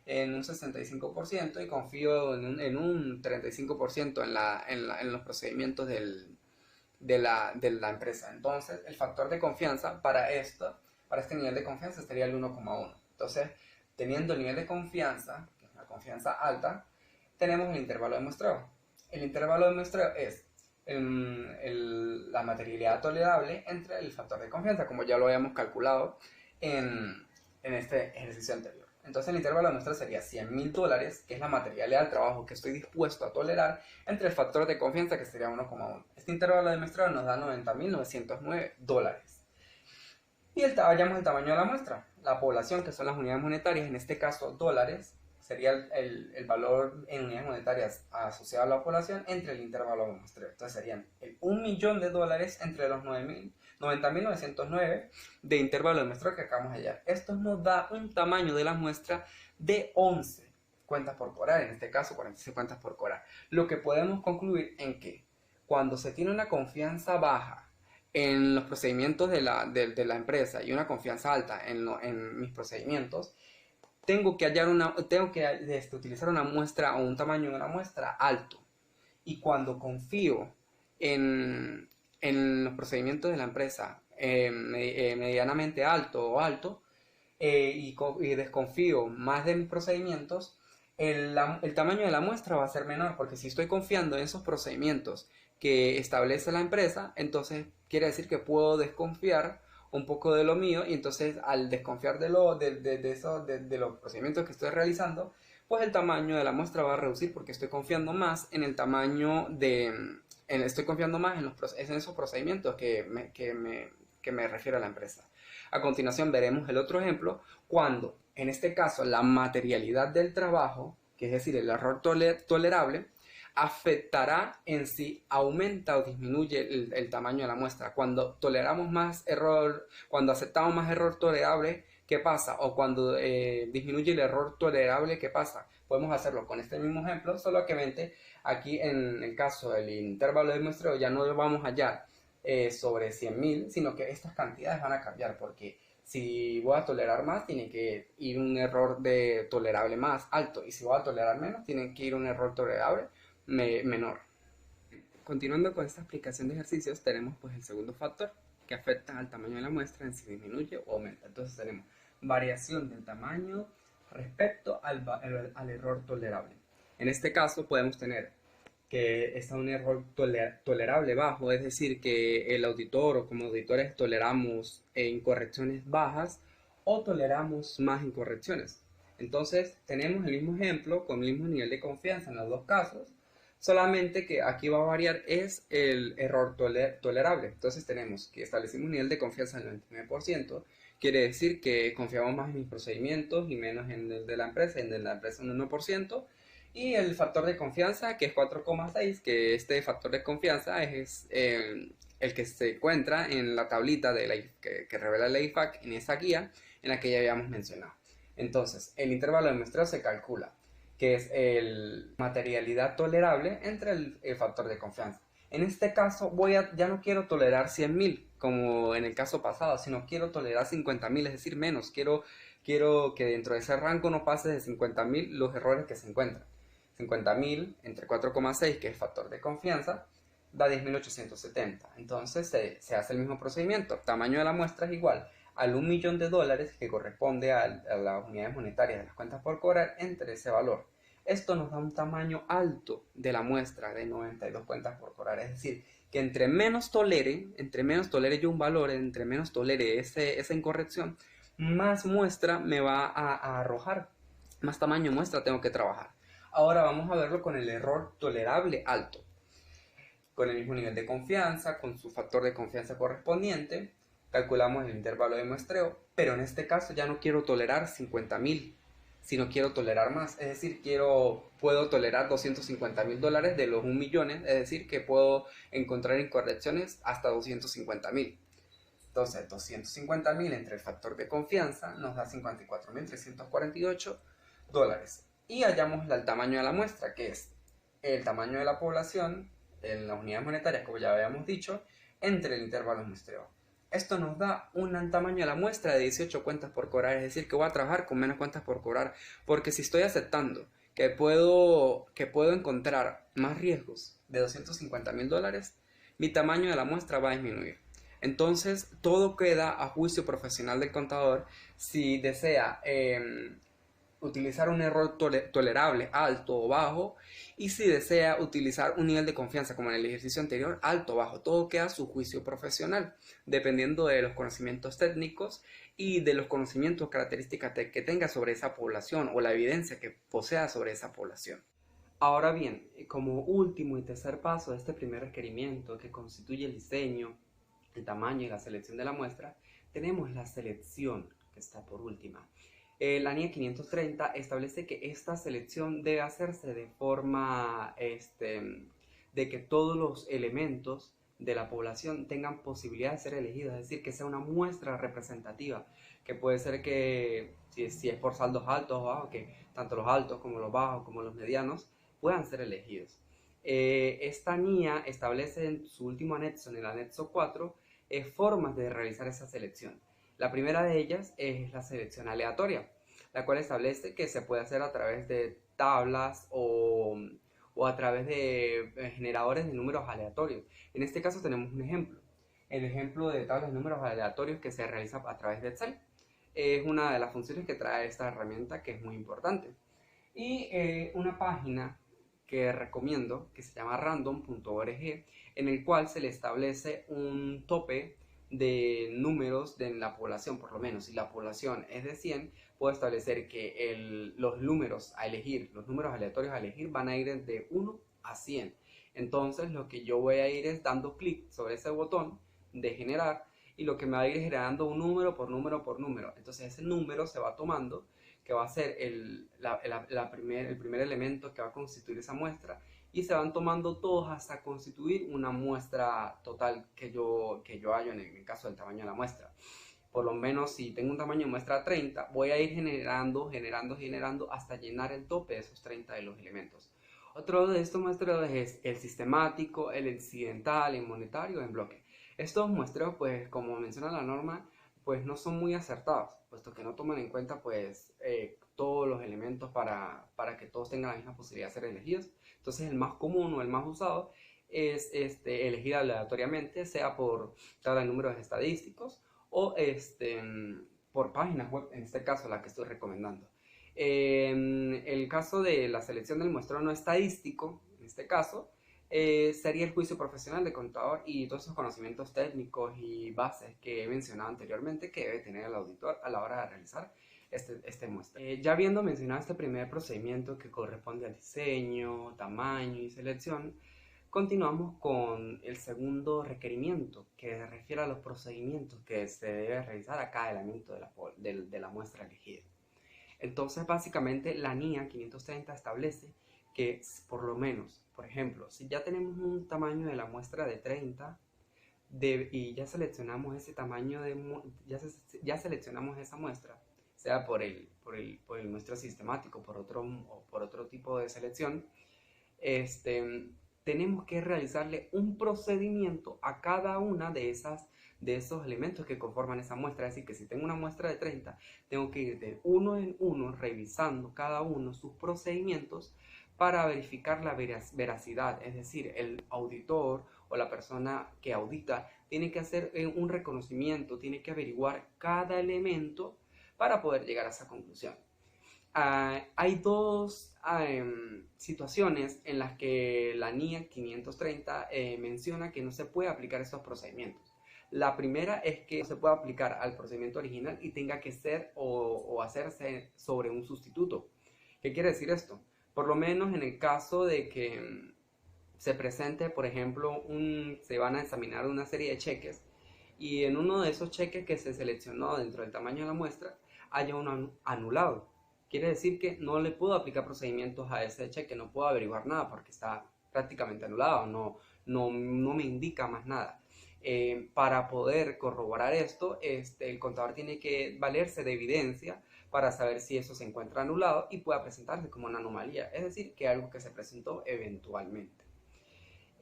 en un 65% y confío en un 35% en los procedimientos de la empresa. Entonces, el factor de confianza para este nivel de confianza sería el 1,1. Entonces, teniendo el nivel de confianza, que es una confianza alta, tenemos el intervalo de muestreo. El intervalo de muestreo es la materialidad tolerable entre el factor de confianza, como ya lo habíamos calculado en este ejercicio anterior. Entonces el intervalo de muestra sería $100.000, que es la materialidad del trabajo que estoy dispuesto a tolerar, entre el factor de confianza, que sería 1,1. Este intervalo de muestra nos da $90.909. Y hallamos el tamaño de la muestra. La población, que son las unidades monetarias, en este caso dólares, sería el valor en unidades monetarias asociado a la población entre el intervalo de muestreo. Entonces serían el $1.000.000 entre los 90.909 de intervalo de muestreo que acabamos de hallar. Esto nos da un tamaño de la muestra de 11 cuentas por cobrar, en este caso 46 cuentas por cobrar. Lo que podemos concluir en que cuando se tiene una confianza baja en los procedimientos de la empresa y una confianza alta en mis procedimientos, tengo que utilizar una muestra o un tamaño de una muestra alto. Y cuando confío en los procedimientos de la empresa medianamente alto y desconfío más de mis procedimientos, el tamaño de la muestra va a ser menor, porque si estoy confiando en esos procedimientos que establece la empresa, entonces quiere decir que puedo desconfiar un poco de lo mío, y entonces al desconfiar de los procedimientos que estoy realizando, pues el tamaño de la muestra va a reducir, porque estoy confiando más en el tamaño estoy confiando más en esos procedimientos que me refiero a la empresa. A continuación veremos el otro ejemplo, cuando en este caso la materialidad del trabajo, que es decir, el error tolerable, afectará en si aumenta o disminuye el tamaño de la muestra. Cuando toleramos más error, cuando aceptamos más error tolerable, ¿qué pasa? O cuando disminuye el error tolerable, ¿qué pasa? Podemos hacerlo con este mismo ejemplo, solo que aquí en el caso del intervalo de muestreo ya no vamos a hallar sobre 100.000, sino que estas cantidades van a cambiar porque si voy a tolerar más, tiene que ir un error de tolerable más alto, y si voy a tolerar menos, tiene que ir un error tolerable menor. Continuando con esta explicación de ejercicios, tenemos pues el segundo factor que afecta al tamaño de la muestra en si disminuye o aumenta. Entonces tenemos variación del tamaño respecto al error tolerable. En este caso podemos tener que está un error tolerable bajo, es decir, que el auditor o como auditores toleramos incorrecciones bajas o toleramos más incorrecciones. Entonces tenemos el mismo ejemplo con el mismo nivel de confianza en los dos casos, solamente que aquí va a variar es el error tolerable. Entonces tenemos que establecimos un nivel de confianza del 99%, quiere decir que confiamos más en mis procedimientos y menos en el de la empresa, en el de la empresa un 1%, y el factor de confianza, que es 4,6, que este factor de confianza es el que se encuentra en la tablita que revela la IFAC en esa guía en la que ya habíamos mencionado. Entonces, el intervalo de muestreo se calcula, que es el materialidad tolerable entre el factor de confianza. En este caso, ya no quiero tolerar 100.000, como en el caso pasado, sino quiero tolerar 50.000, es decir, menos. Quiero que dentro de ese rango no pase de 50.000 los errores que se encuentran. 50.000 entre 4,6, que es factor de confianza, da 10.870. Entonces se hace el mismo procedimiento. Tamaño de la muestra es igual al $1.000.000 que corresponde a las unidades monetarias de las cuentas por cobrar entre ese valor. Esto nos da un tamaño alto de la muestra de 92 cuentas por cobrar. Es decir, que entre menos tolere yo un valor, entre menos tolere esa incorrección, más muestra me va a arrojar, más tamaño de muestra tengo que trabajar. Ahora vamos a verlo con el error tolerable alto. Con el mismo nivel de confianza, con su factor de confianza correspondiente, calculamos el intervalo de muestreo, pero en este caso ya no quiero tolerar 50.000, sino quiero tolerar más. Es decir, puedo tolerar $250.000 de los 1.000.000, es decir, que puedo encontrar incorrecciones hasta 250.000. Entonces, 250.000 entre el factor de confianza nos da $54.348. Y hallamos el tamaño de la muestra, que es el tamaño de la población en las unidades monetarias, como ya habíamos dicho, entre el intervalo de muestreo. Esto nos da un tamaño de la muestra de 18 cuentas por cobrar, es decir, que voy a trabajar con menos cuentas por cobrar, porque si estoy aceptando que puedo encontrar más riesgos de $250.000, mi tamaño de la muestra va a disminuir. Entonces, todo queda a juicio profesional del contador si desea utilizar un error tolerable, alto o bajo, y si desea utilizar un nivel de confianza como en el ejercicio anterior, alto o bajo. Todo queda a su juicio profesional, dependiendo de los conocimientos técnicos y de los conocimientos, características que tenga sobre esa población o la evidencia que posea sobre esa población. Ahora bien, como último y tercer paso de este primer requerimiento que constituye el diseño, el tamaño y la selección de la muestra, tenemos la selección, que está por última. La NIE 530 establece que esta selección debe hacerse de forma de que todos los elementos de la población tengan posibilidad de ser elegidos, es decir, que sea una muestra representativa, que puede ser que si es por saldos altos o bajos, que tanto los altos como los bajos como los medianos puedan ser elegidos. Esta NIA establece en su último anexo, en el anexo 4, formas de realizar esa selección. La primera de ellas es la selección aleatoria, la cual establece que se puede hacer a través de tablas o a través de generadores de números aleatorios. En este caso tenemos un ejemplo. El ejemplo de tablas de números aleatorios que se realiza a través de Excel. Es una de las funciones que trae esta herramienta, que es muy importante. Y una página que recomiendo, que se llama random.org, en el cual se le establece un tope de números de la población. Por lo menos si la población es de 100, puedo establecer que los números a elegir, los números aleatorios a elegir, van a ir de 1 a 100. Entonces lo que yo voy a ir es dando clic sobre ese botón de generar, y lo que me va a ir generando un número por número por número. Entonces ese número se va tomando, que va a ser el primer elemento que va a constituir esa muestra, y se van tomando todos hasta constituir una muestra total que yo hallo en el caso del tamaño de la muestra. Por lo menos si tengo un tamaño de muestra 30, voy a ir generando hasta llenar el tope de esos 30 de los elementos. Otro de estos muestreos es el sistemático, el incidental, el monetario, en bloque. Estos muestreos, pues como menciona la norma, pues no son muy acertados, puesto que no toman en cuenta pues todos los elementos para que todos tengan la misma posibilidad de ser elegidos. Entonces el más común o el más usado es elegir aleatoriamente, sea por tabla de números estadísticos o por páginas web, en este caso la que estoy recomendando. En el caso de la selección del muestreo no estadístico, en este caso, sería el juicio profesional de contador y todos esos conocimientos técnicos y bases que he mencionado anteriormente que debe tener el auditor a la hora de realizar este muestreo. Ya habiendo mencionado este primer procedimiento que corresponde al diseño, tamaño y selección, continuamos con el segundo requerimiento que refiere a los procedimientos que se debe realizar a cada elemento de la muestra elegida. Entonces, básicamente, la NIA 530 establece que por lo menos, por ejemplo, si ya tenemos un tamaño de la muestra de 30 y ya seleccionamos ese tamaño ya seleccionamos esa muestra, sea por el muestreo sistemático, o por otro tipo de selección, tenemos que realizarle un procedimiento a cada una de esos elementos que conforman esa muestra. Es decir, que si tengo una muestra de 30, tengo que ir de uno en uno revisando cada uno sus procedimientos para verificar la veracidad. Es decir, el auditor o la persona que audita tiene que hacer un reconocimiento, tiene que averiguar cada elemento para poder llegar a esa conclusión. Hay dos situaciones en las que la NIA 530 menciona que no se puede aplicar estos procedimientos. La primera es que no se puede aplicar al procedimiento original y tenga que ser o hacerse sobre un sustituto. ¿Qué quiere decir esto? Por lo menos en el caso de que se presente, por ejemplo, se van a examinar una serie de cheques y en uno de esos cheques que se seleccionó dentro del tamaño de la muestra haya uno anulado. Quiere decir que no le puedo aplicar procedimientos a ese cheque, no puedo averiguar nada porque está prácticamente anulado, no me indica más nada. Para poder corroborar esto, el contador tiene que valerse de evidencia para saber si eso se encuentra anulado y pueda presentarse como una anomalía, es decir, que algo que se presentó eventualmente.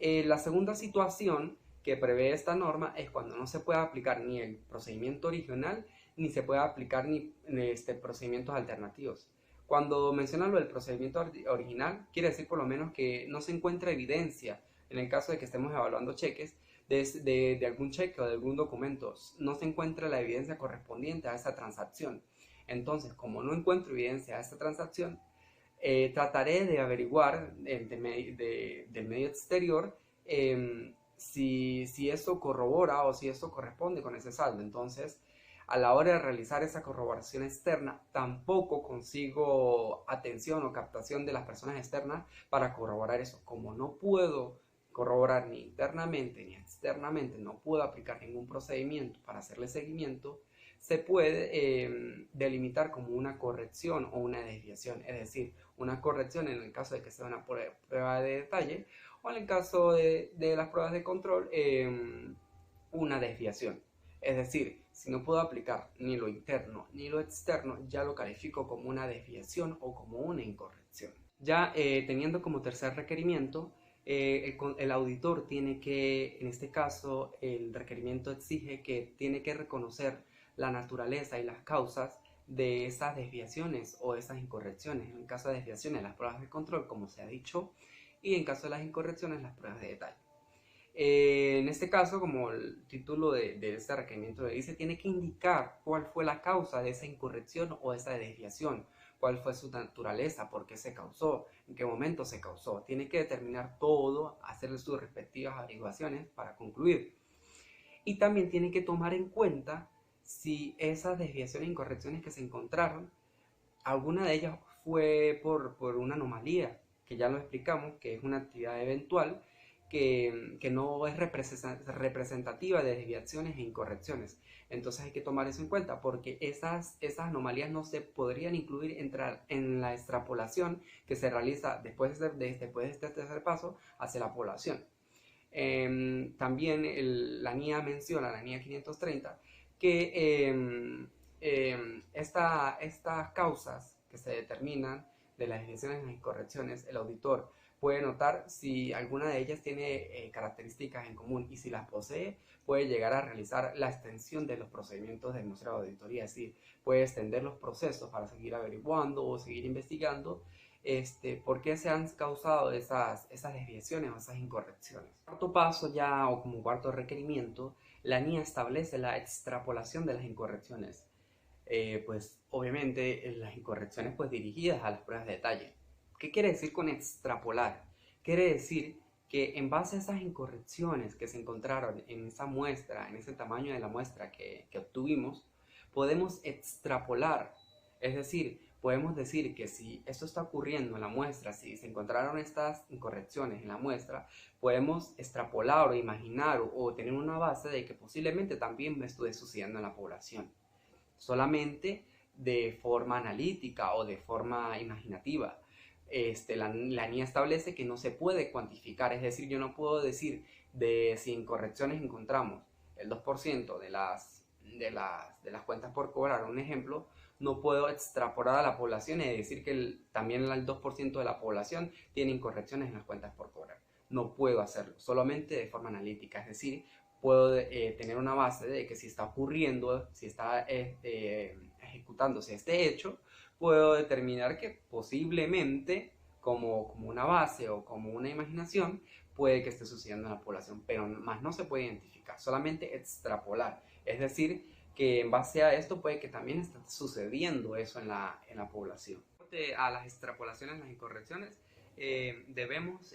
La segunda situación que prevé esta norma es cuando no se puede aplicar ni el procedimiento original ni se puede aplicar ni procedimientos alternativos. Cuando menciona lo del procedimiento original, quiere decir por lo menos que no se encuentra evidencia, en el caso de que estemos evaluando cheques, de algún cheque o de algún documento, no se encuentra la evidencia correspondiente a esa transacción. Entonces, como no encuentro evidencia a esta transacción, trataré de averiguar del medio exterior si eso corrobora o si eso corresponde con ese saldo. Entonces, a la hora de realizar esa corroboración externa, tampoco consigo atención o captación de las personas externas para corroborar eso. Como no puedo corroborar ni internamente ni externamente, no puedo aplicar ningún procedimiento para hacerle seguimiento, se puede delimitar como una corrección o una desviación, es decir, una corrección en el caso de que sea una prueba de detalle o en el caso de las pruebas de control, una desviación. Es decir, si no puedo aplicar ni lo interno ni lo externo, ya lo califico como una desviación o como una incorrección. Ya teniendo como tercer requerimiento, el auditor tiene que, en este caso, el requerimiento exige que tiene que reconocer la naturaleza y las causas de esas desviaciones o esas incorrecciones. En caso de desviaciones, las pruebas de control, como se ha dicho, y en caso de las incorrecciones, las pruebas de detalle. En este caso, como el título de este requerimiento le dice, tiene que indicar cuál fue la causa de esa incorrección o esa desviación, cuál fue su naturaleza, por qué se causó, en qué momento se causó. Tiene que determinar todo, hacer sus respectivas averiguaciones para concluir. Y también tiene que tomar en cuenta si esas desviaciones e incorrecciones que se encontraron, alguna de ellas fue por una anomalía, que ya lo explicamos, que es una actividad eventual, que no es representativa de desviaciones e incorrecciones. Entonces hay que tomar eso en cuenta porque esas anomalías no se podrían incluir en la extrapolación que se realiza después de este tercer paso hacia la población. También la NIA menciona, la NIA 530, que estas causas que se determinan de las desviaciones y las incorrecciones, el auditor puede notar si alguna de ellas tiene características en común, y si las posee, puede llegar a realizar la extensión de los procedimientos del muestreo de auditoría, es decir, puede extender los procesos para seguir averiguando o seguir investigando por qué se han causado esas desviaciones o esas incorrecciones. Cuarto paso ya, o como cuarto requerimiento, la NIA establece la extrapolación de las incorrecciones. Pues obviamente las incorrecciones pues dirigidas a las pruebas de detalle. ¿Qué quiere decir con extrapolar? Quiere decir que en base a esas incorrecciones que se encontraron en esa muestra, en ese tamaño de la muestra que obtuvimos, podemos extrapolar. Es decir, podemos decir que si esto está ocurriendo en la muestra, si se encontraron estas incorrecciones en la muestra, podemos extrapolar o imaginar o tener una base de que posiblemente también me estuviera sucediendo en la población, solamente de forma analítica o de forma imaginativa. La NIA establece que no se puede cuantificar, es decir, yo no puedo decir de si en correcciones encontramos el 2% de las cuentas por cobrar, un ejemplo, no puedo extrapolar a la población y decir que también el 2% de la población tiene incorrecciones en las cuentas por cobrar. No puedo hacerlo, solamente de forma analítica, es decir, puedo tener una base de que si está ocurriendo, si está ejecutándose este hecho, puedo determinar que posiblemente, como una base o como una imaginación, puede que esté sucediendo en la población, pero más no se puede identificar, solamente extrapolar. Es decir, que en base a esto puede que también esté sucediendo eso en la población. A las extrapolaciones, las incorrecciones, debemos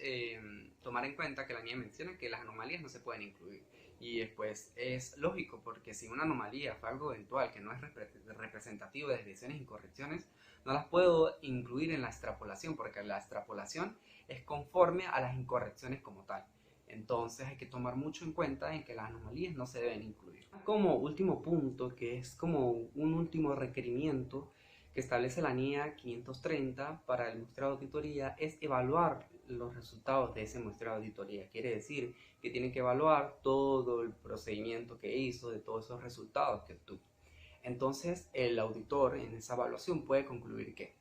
tomar en cuenta que la NIA menciona que las anomalías no se pueden incluir. Y después es lógico, porque si una anomalía fue algo eventual que no es representativo de desviaciones e incorrecciones, no las puedo incluir en la extrapolación, porque la extrapolación es conforme a las incorrecciones como tal. Entonces hay que tomar mucho en cuenta en que las anomalías no se deben incluir. Como último punto, que es como un último requerimiento que establece la NIA 530 para el muestreo de auditoría, es evaluar los resultados de ese muestreo de auditoría. Quiere decir que tiene que evaluar todo el procedimiento que hizo, de todos esos resultados que obtuvo. Entonces el auditor en esa evaluación puede concluir que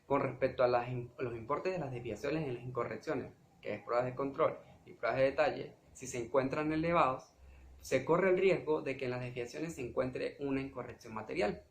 con respecto a los importes de las desviaciones y las incorrecciones, que es pruebas de control y pruebas de detalle, si se encuentran elevados, se corre el riesgo de que en las desviaciones se encuentre una incorrección material,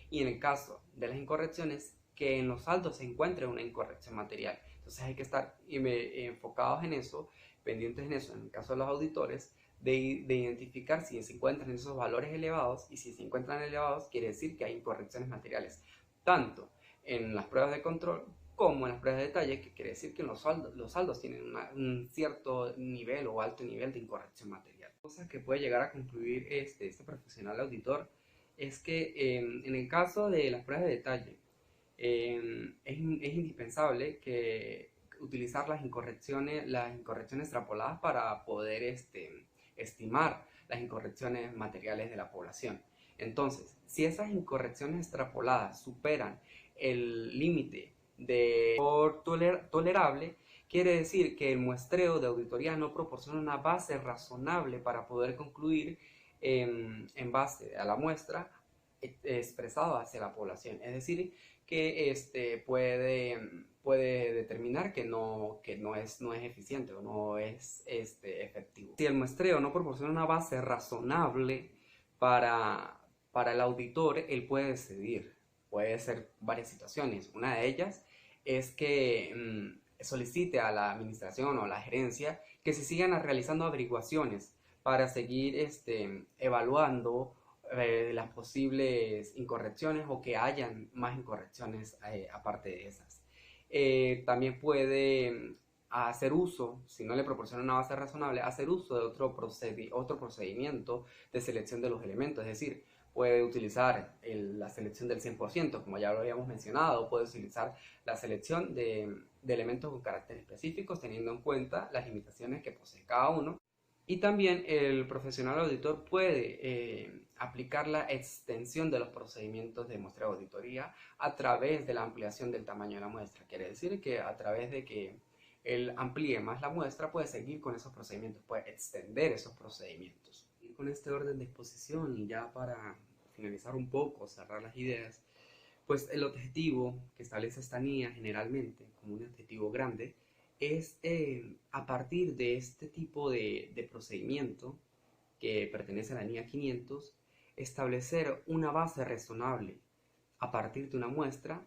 y en el caso de las incorrecciones, que en los saldos se encuentre una incorrección material. Entonces hay que estar enfocados en eso, pendientes en eso, en el caso de los auditores, de identificar si se encuentran esos valores elevados, y si se encuentran elevados quiere decir que hay incorrecciones materiales, tanto en las pruebas de control como en las pruebas de detalle, que quiere decir que los saldos tienen un cierto nivel o alto nivel de incorrección material. Cosas que puede llegar a concluir este profesional auditor es que en el caso de las pruebas de detalle, es indispensable que utilizar las incorrecciones extrapoladas para poder estimar las incorrecciones materiales de la población. Entonces, si esas incorrecciones extrapoladas superan el límite de tolerable, quiere decir que el muestreo de auditoría no proporciona una base razonable para poder concluir en base a la muestra expresada hacia la población. Es decir, que puede determinar que no es eficiente o no es efectivo. Si el muestreo no proporciona una base razonable para el auditor, él puede decidir. Puede ser varias situaciones. Una de ellas es que solicite a la administración o a la gerencia que se sigan realizando averiguaciones para seguir evaluando las posibles incorrecciones, o que hayan más incorrecciones aparte de esas. También puede hacer uso, si no le proporciona una base razonable, hacer uso de otro procedimiento de selección de los elementos, es decir, puede utilizar la selección del 100%, como ya lo habíamos mencionado, puede utilizar la selección de elementos con caracteres específicos, teniendo en cuenta las limitaciones que posee cada uno. Y también el profesional auditor puede aplicar la extensión de los procedimientos de muestreo de auditoría a través de la ampliación del tamaño de la muestra. Quiere decir que a través de que él amplíe más la muestra, puede seguir con esos procedimientos, puede extender esos procedimientos. Y con este orden de exposición, y ya para finalizar un poco, cerrar las ideas, Pues el objetivo que establece esta NIA generalmente, como un objetivo grande, es a partir de este tipo de procedimiento que pertenece a la NIA 500, establecer una base razonable a partir de una muestra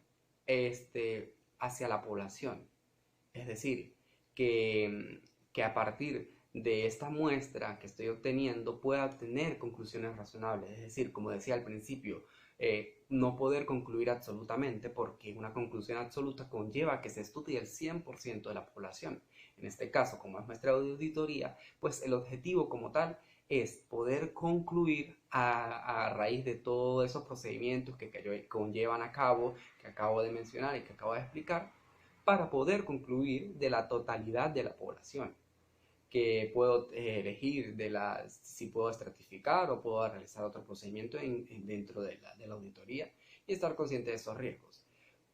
hacia la población. Es decir, que a partir de esta muestra que estoy obteniendo pueda obtener conclusiones razonables. Es decir, como decía al principio, no poder concluir absolutamente porque una conclusión absoluta conlleva que se estudie el 100% de la población. En este caso, como es muestra de auditoría, pues el objetivo como tal es poder concluir a raíz de todos esos procedimientos que conllevan a cabo, que acabo de mencionar y que acabo de explicar, para poder concluir de la totalidad de la población, que puedo elegir si puedo estratificar o puedo realizar otro procedimiento dentro de la auditoría y estar consciente de esos riesgos.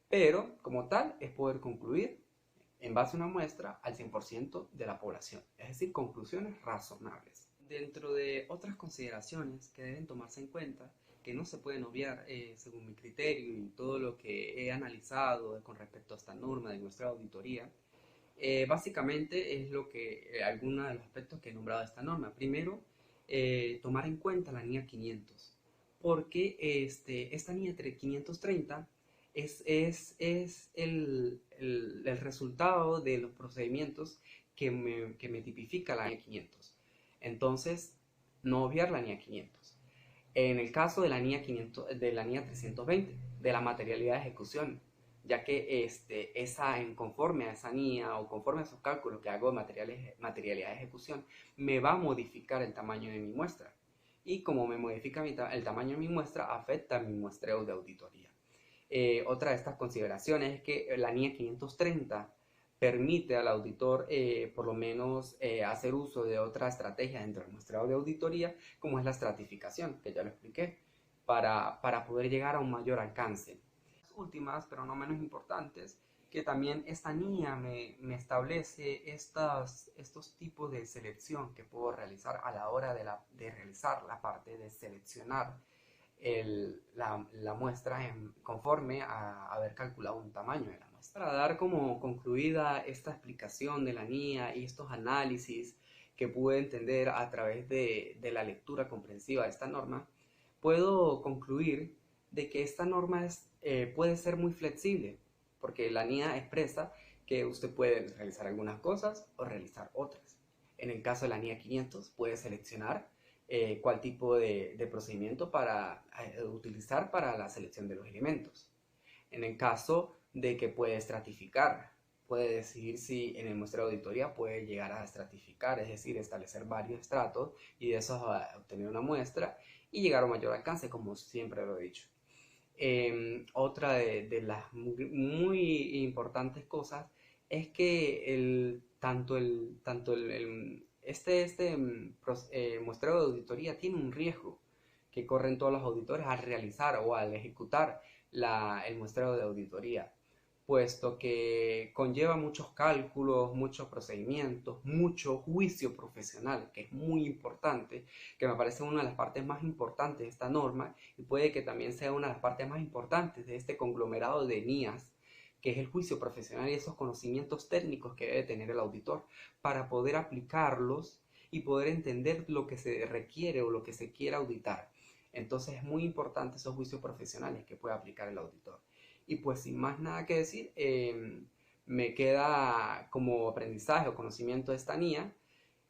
Pero, como tal, es poder concluir en base a una muestra al 100% de la población, es decir, conclusiones razonables. Dentro de otras consideraciones que deben tomarse en cuenta, que no se pueden obviar según mi criterio y todo lo que he analizado con respecto a esta norma de nuestra auditoría, básicamente es algunos de los aspectos que he nombrado de esta norma. Primero, tomar en cuenta la NIA 500, porque esta NIA 530 es el resultado de los procedimientos que me tipifica la NIA 500. Entonces, no obviar la NIA 500. En el caso de la NIA 500, de la NIA 320, de la materialidad de ejecución, ya que conforme a esa NIA o conforme a esos cálculos que hago de materialidad de ejecución, me va a modificar el tamaño de mi muestra. Y como me modifica el tamaño de mi muestra, afecta mi muestreo de auditoría. Otra de estas consideraciones es que la NIA 530 permite al auditor por lo menos hacer uso de otra estrategia dentro del muestreo de auditoría, como es la estratificación, que ya lo expliqué, para poder llegar a un mayor alcance. Las últimas, pero no menos importantes, que también esta NIA me establece estos tipos de selección que puedo realizar a la hora de realizar la parte de seleccionar la muestra conforme a haber calculado un tamaño de la muestra. Para dar como concluida esta explicación de la NIA y estos análisis que pude entender a través de la lectura comprensiva de esta norma, puedo concluir de que esta norma puede ser muy flexible, porque la NIA expresa que usted puede realizar algunas cosas o realizar otras. En el caso de la NIA 500, puede seleccionar cuál tipo de procedimiento para utilizar para la selección de los elementos. En el caso de que puede estratificar, puede decidir si en el muestreo de auditoría puede llegar a estratificar, es decir, establecer varios estratos y de esos obtener una muestra y llegar a un mayor alcance, como siempre lo he dicho. Otra de las muy importantes cosas es que muestreo de auditoría tiene un riesgo que corren todos los auditores al realizar o al ejecutar el muestreo de auditoría, puesto que conlleva muchos cálculos, muchos procedimientos, mucho juicio profesional, que es muy importante, que me parece una de las partes más importantes de esta norma y puede que también sea una de las partes más importantes de este conglomerado de NIAs, que es el juicio profesional y esos conocimientos técnicos que debe tener el auditor para poder aplicarlos y poder entender lo que se requiere o lo que se quiere auditar. Entonces es muy importante esos juicios profesionales que puede aplicar el auditor. Y pues sin más nada que decir, me queda como aprendizaje o conocimiento de esta NIA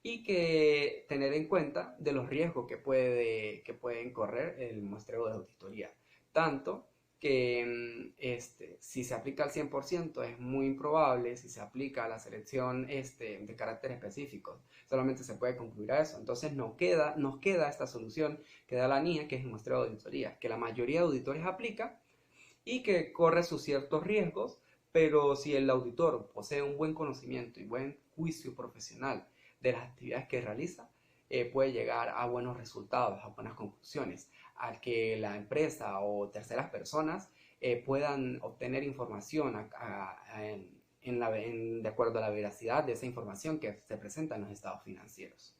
y que tener en cuenta de los riesgos que pueden correr el muestreo de auditoría. Tanto que si se aplica al 100% es muy improbable, si se aplica a la selección de carácter específico, solamente se puede concluir a eso. Entonces nos queda esta solución que da la NIA, que es el muestreo de auditoría, que la mayoría de auditores aplica y que corre sus ciertos riesgos, pero si el auditor posee un buen conocimiento y buen juicio profesional de las actividades que realiza, puede llegar a buenos resultados, a buenas conclusiones, al que la empresa o terceras personas puedan obtener información de acuerdo a la veracidad de esa información que se presenta en los estados financieros.